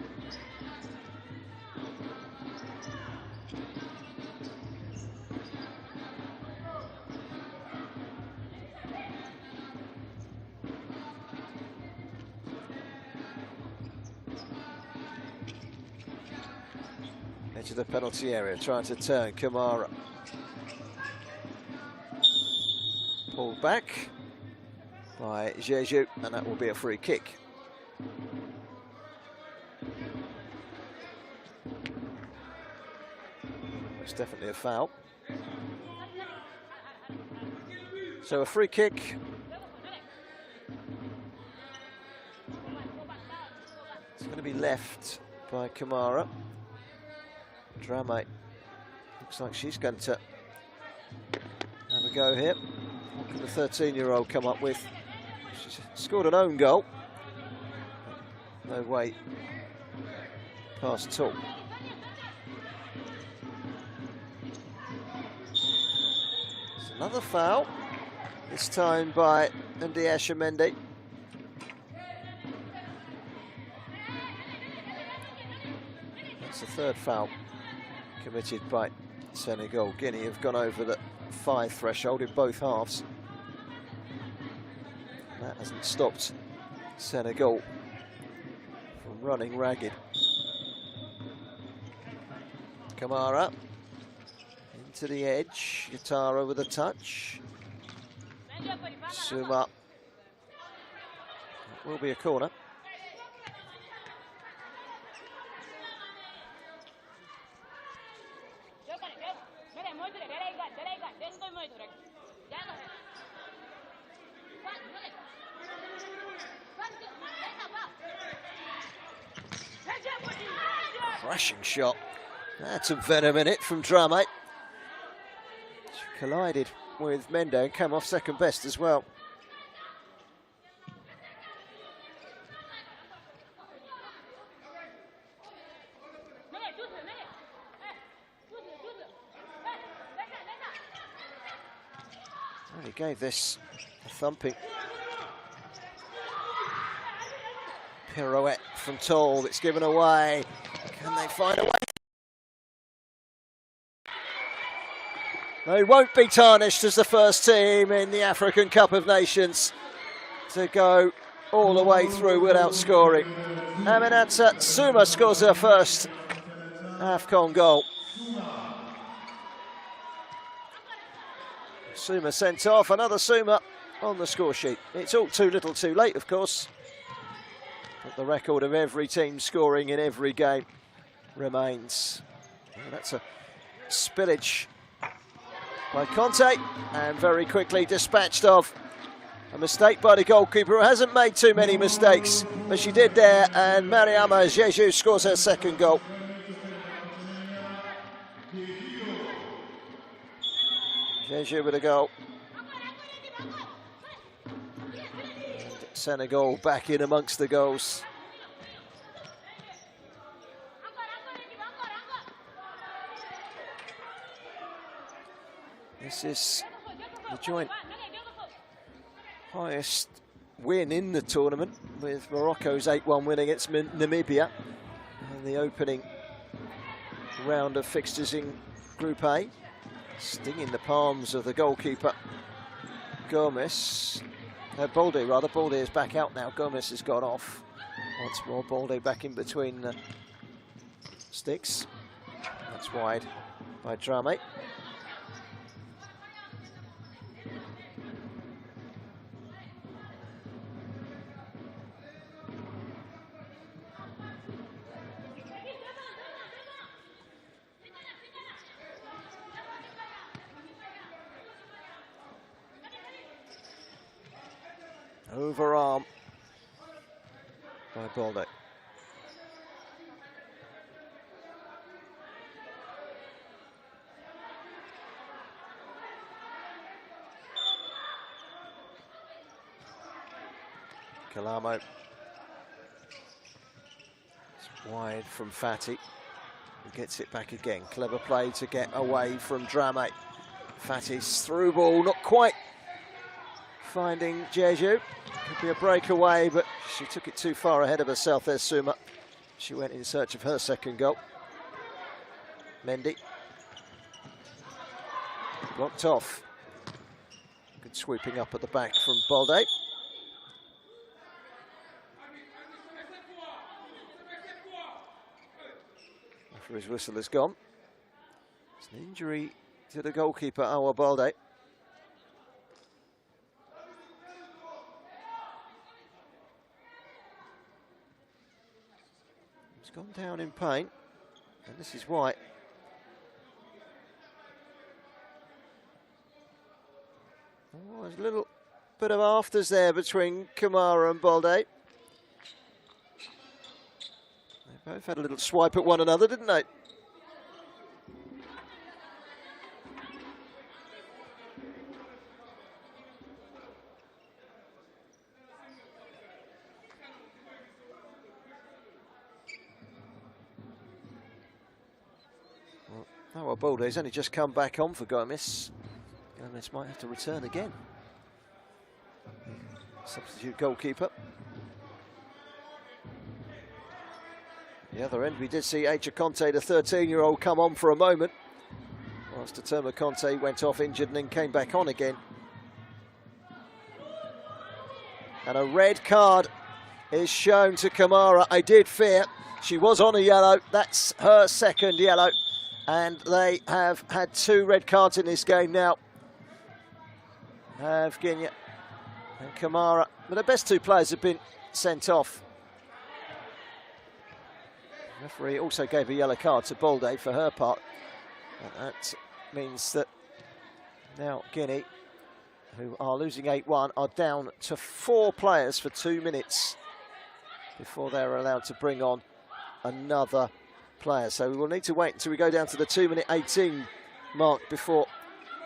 Edge of the penalty area, trying to turn Kamara. Pulled back by Jeju, and that will be a free kick. It's definitely a foul. So a free kick. It's going to be left by Kamara. Dramé looks like she's going to have a go here. What can the 13-year-old come up with? She's scored an own goal. No way past at all. It's another foul, this time by Ndayesha Mendy. That's the third foul committed by Senegal. Guinea have gone over the 5 threshold in both halves. That hasn't stopped Senegal from running ragged. Kamara into the edge. Yatara with a touch. Suma. That will be a corner. Crashing shot. That's some venom in it from Dramé. She collided with Mendo and came off second best as well. Really gave this a thumping. Pirouette from Toll, it's given away. Can they find a way? They won't be tarnished as the first team in the African Cup of Nations to go all the way through without scoring. Aminata Suma scores her first AFCON goal. Suma sent off, another Suma on the score sheet. It's all too little too late, of course. But the record of every team scoring in every game remains. Oh, that's a spillage by Conte, and very quickly dispatched of. A mistake by the goalkeeper, who hasn't made too many mistakes, but she did there, and Mariama Jeju scores her second goal. Jeju with a goal. And Senegal back in amongst the goals. This is the joint highest win in the tournament, with Morocco's 8-1 win against Namibia in the opening round of fixtures in Group A. Stinging the palms of the goalkeeper, Gomez. Balde rather. Balde is back out now. Gomez has got off. Once more, Balde back in between the sticks. That's wide by Drame. Overarm by Balde. Kalamo. It's wide from Fati, who gets it back again. Clever play to get away from Drame. Fati's through ball, not quite finding Jeju. Could be a breakaway, but she took it too far ahead of herself there, Suma. She went in search of her second goal. Mendy. Blocked off. Good sweeping up at the back from Balde. After his whistle is gone. It's an injury to the goalkeeper, Awa Balde. Gone down in pain, and this is why. Oh, there's a little bit of afters there between Kamara and Balde. They both had a little swipe at one another, didn't they? Oh, well, Balde's only just come back on for Gomez. Gomez might have to return again. Substitute goalkeeper. The other end, we did see Aja Conte, the 13-year-old, come on for a moment, whilst Terma Conte went off injured and then came back on again. And a red card is shown to Kamara. I did fear. She was on a yellow. That's her second yellow. And they have had 2 red cards in this game now. Have Guinea and Kamara. But the best 2 players have been sent off. The referee also gave a yellow card to Balde for her part. And that means that now Guinea, who are losing 8-1, are down to 4 players for 2 minutes before they're allowed to bring on another player. So we will need to wait until we go down to the 2-minute 18 mark before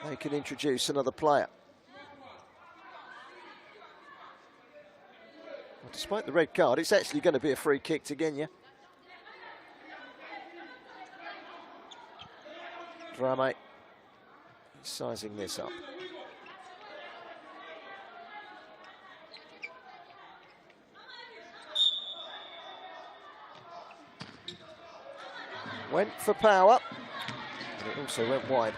they can introduce another player. Well, despite the red card, it's actually going to be a free kick to Guinea. Drame sizing this up. Went for power, but it also went wide.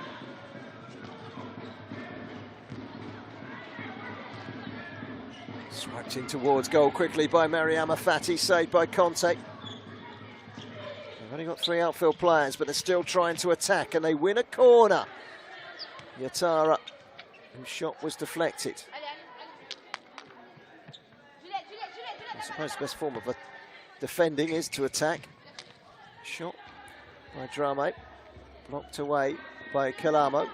Swiped in towards goal quickly by Mariama Fati, saved by Conte. They've only got 3 outfield players, but they're still trying to attack, and they win a corner. Yatara, whose shot was deflected. I suppose the best form of defending is to attack. Shot by Drame. Blocked away by Kalamo.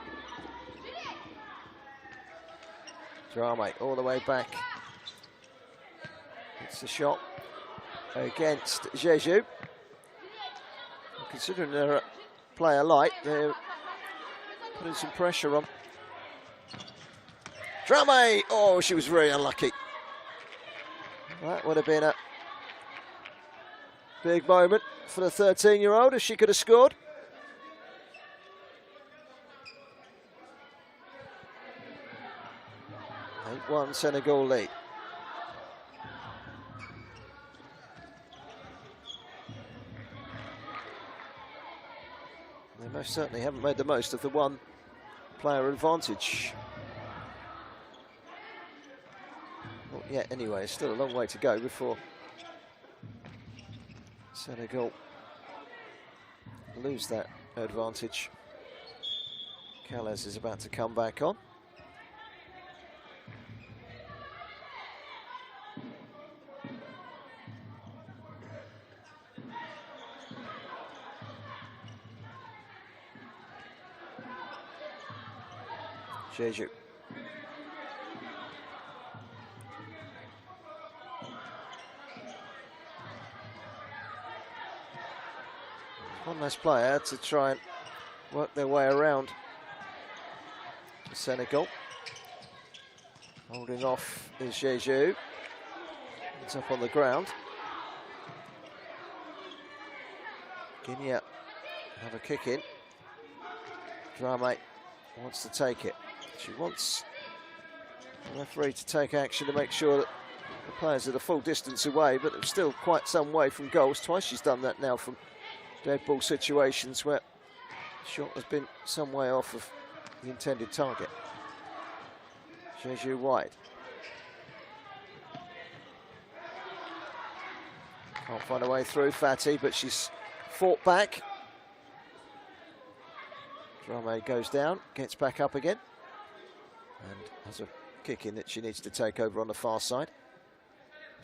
Drame all the way back. It's the shot against Jeju. Considering they're a player light, they're putting some pressure on. Drame! Oh, she was very unlucky. That would have been a big moment for the 13-year-old if she could have scored. One Senegal lead. They most certainly haven't made the most of the one player advantage. Not yet anyway, it's still a long way to go before Senegal lose that advantage. Calais is about to come back on. Jeju. One less player to try and work their way around Senegal. Holding off is Jeju. It's up on the ground. Guinea have a kick in. Drame wants to take it. She wants the referee to take action to make sure that the players are the full distance away, but they're still quite some way from goals. Twice she's done that now from dead ball situations where the shot has been some way off of the intended target. Jeju wide. Can't find a way through Fatty, but she's fought back. Drame goes down, gets back up again, and has a kick in that she needs to take over on the far side.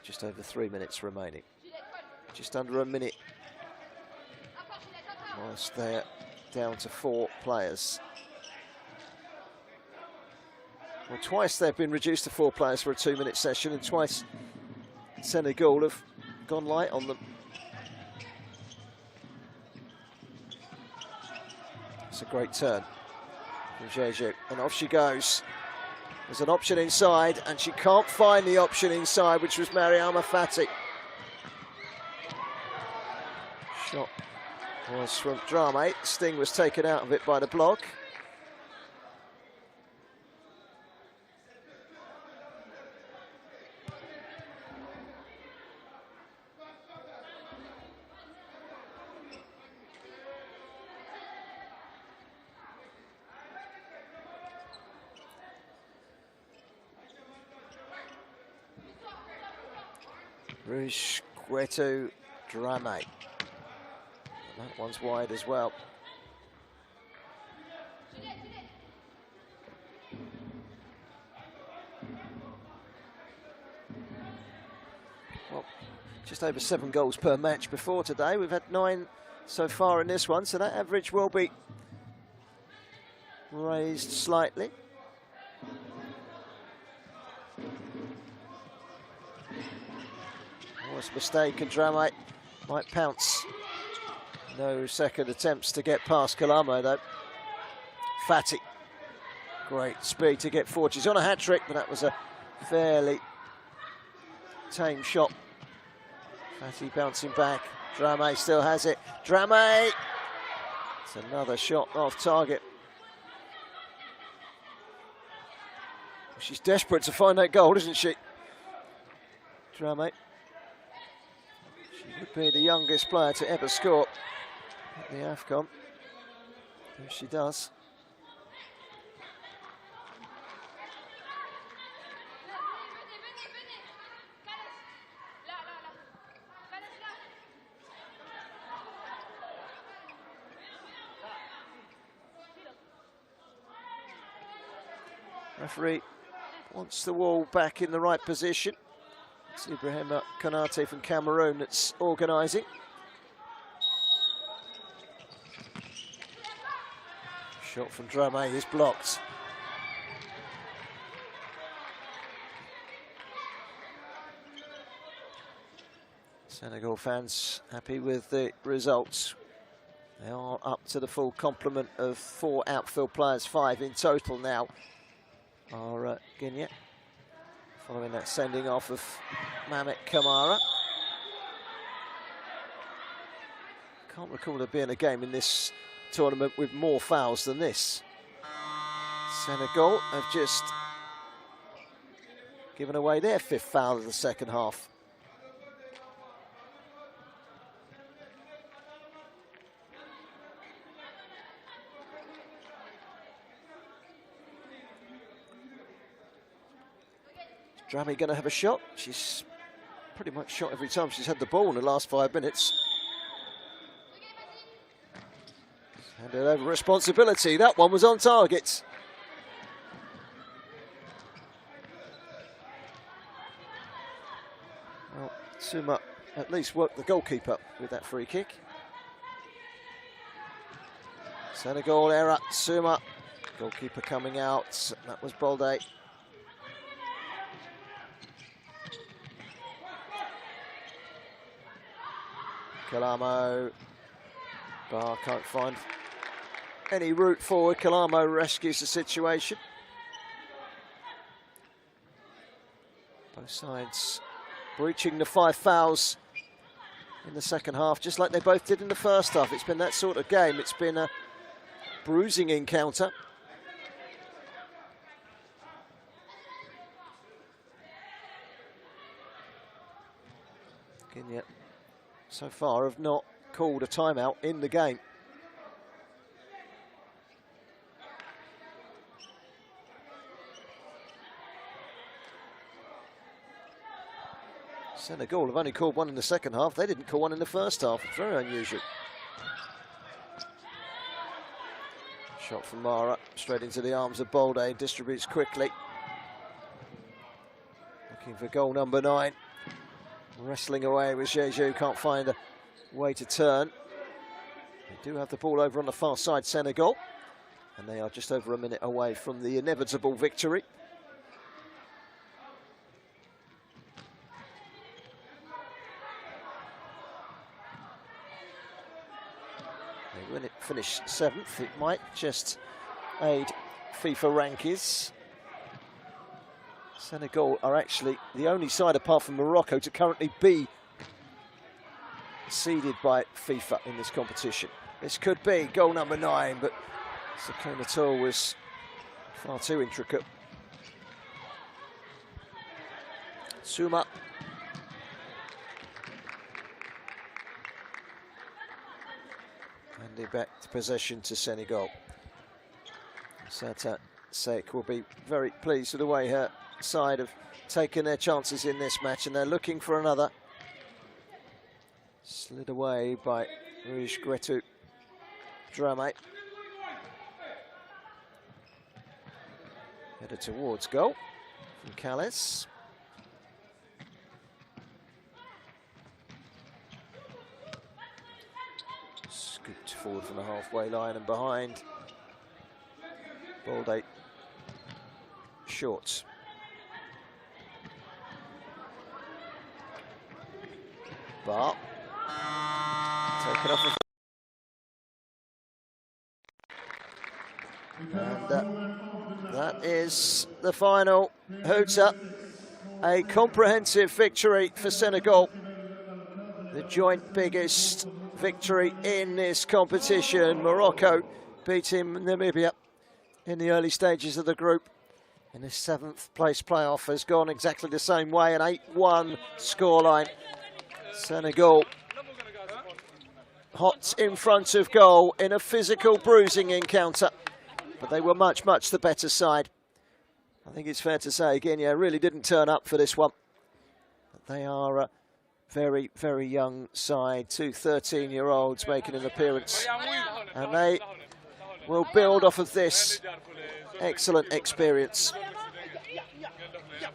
Just over 3 minutes remaining. Just under a minute. Whilst they're down to 4 players. Well, twice they've been reduced to 4 players for a 2-minute session, and twice Senegal have gone light on them. It's a great turn from Jeju, and off she goes. There's an option inside, and she can't find the option inside, which was Mariama Fati. Shot was from Drame. Sting was taken out of it by the block. Rouge Gueto Drame. That one's wide as well. Well, just over 7 goals per match before today. We've had 9 so far in this one, so that average will be raised slightly. Was a mistake, and Drame might pounce. No second attempts to get past Kalamo though. Fatty, great speed to get forward. She's on a hat-trick, but that was a fairly tame shot. Fatty bouncing back. Drame still has it. Drame! It's another shot off target. She's desperate to find that goal, isn't she? Drame. She would be the youngest player to ever score at the WAFCON, if she does. Referee wants the wall back in the right position. It's Ibrahima Konate from Cameroon that's organising. Shot from Drame is blocked. Senegal fans happy with the results. They are up to the full complement of 4 outfield players, 5 in total now. Are Guinea, following that sending off of Mamet Kamara. Can't recall there being a game in this tournament with more fouls than this. Senegal have just given away their 5th foul of the second half. Drame going to have a shot. She's pretty much shot every time she's had the ball in the last 5 minutes. Handed over responsibility. That one was on target. Well, Suma at least worked the goalkeeper with that free kick. Senegal error. Suma, goalkeeper coming out. That was Bolde. Kalamo. Bar can't find any route forward. Kalamo rescues the situation. Both sides breaching the 5 fouls in the second half, just like they both did in the first half. It's been that sort of game. It's been a bruising encounter. Guinea so far have not called a timeout in the game. Senegal have only called one in the second half. They didn't call one in the first half. It's very unusual. Shot from Mara, straight into the arms of Bolde, distributes quickly. Looking for goal number 9. Wrestling away with Jeju, can't find a way to turn. They do have the ball over on the far side, Senegal, and they are just over a minute away from the inevitable victory. They win it, finish 7th. It might just aid FIFA rankings. Senegal are actually the only side apart from Morocco to currently be seeded by FIFA in this competition. This could be goal number 9, but Sakona Tool was far too intricate. Suma. Handing back to possession to Senegal. Sata Sek will be very pleased with the way her side have taken their chances in this match, and they're looking for another. Slid away by Rouge Gretu Drame. Headed towards goal from Calais. Scooped forward from the halfway line and behind. Bolde short. Bar taken off. And that is the final hooter. A comprehensive victory for Senegal. The joint biggest victory in this competition. Morocco beating Namibia in the early stages of the group. And this 7th place playoff has gone exactly the same way, an 8-1 scoreline. Senegal hot in front of goal in a physical bruising encounter, but they were much, much the better side. I think it's fair to say Guinea really didn't turn up for this one. They are a very, very young side, 2 13-year-olds making an appearance, and they will build off of this excellent experience.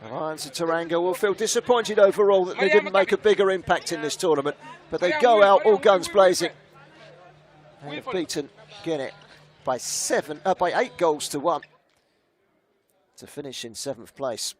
Alliance of Teranga will feel disappointed overall that they didn't make a bigger impact in this tournament, but they go out all guns blazing and have beaten Guinea by 8 goals to 1 to finish in 7th place.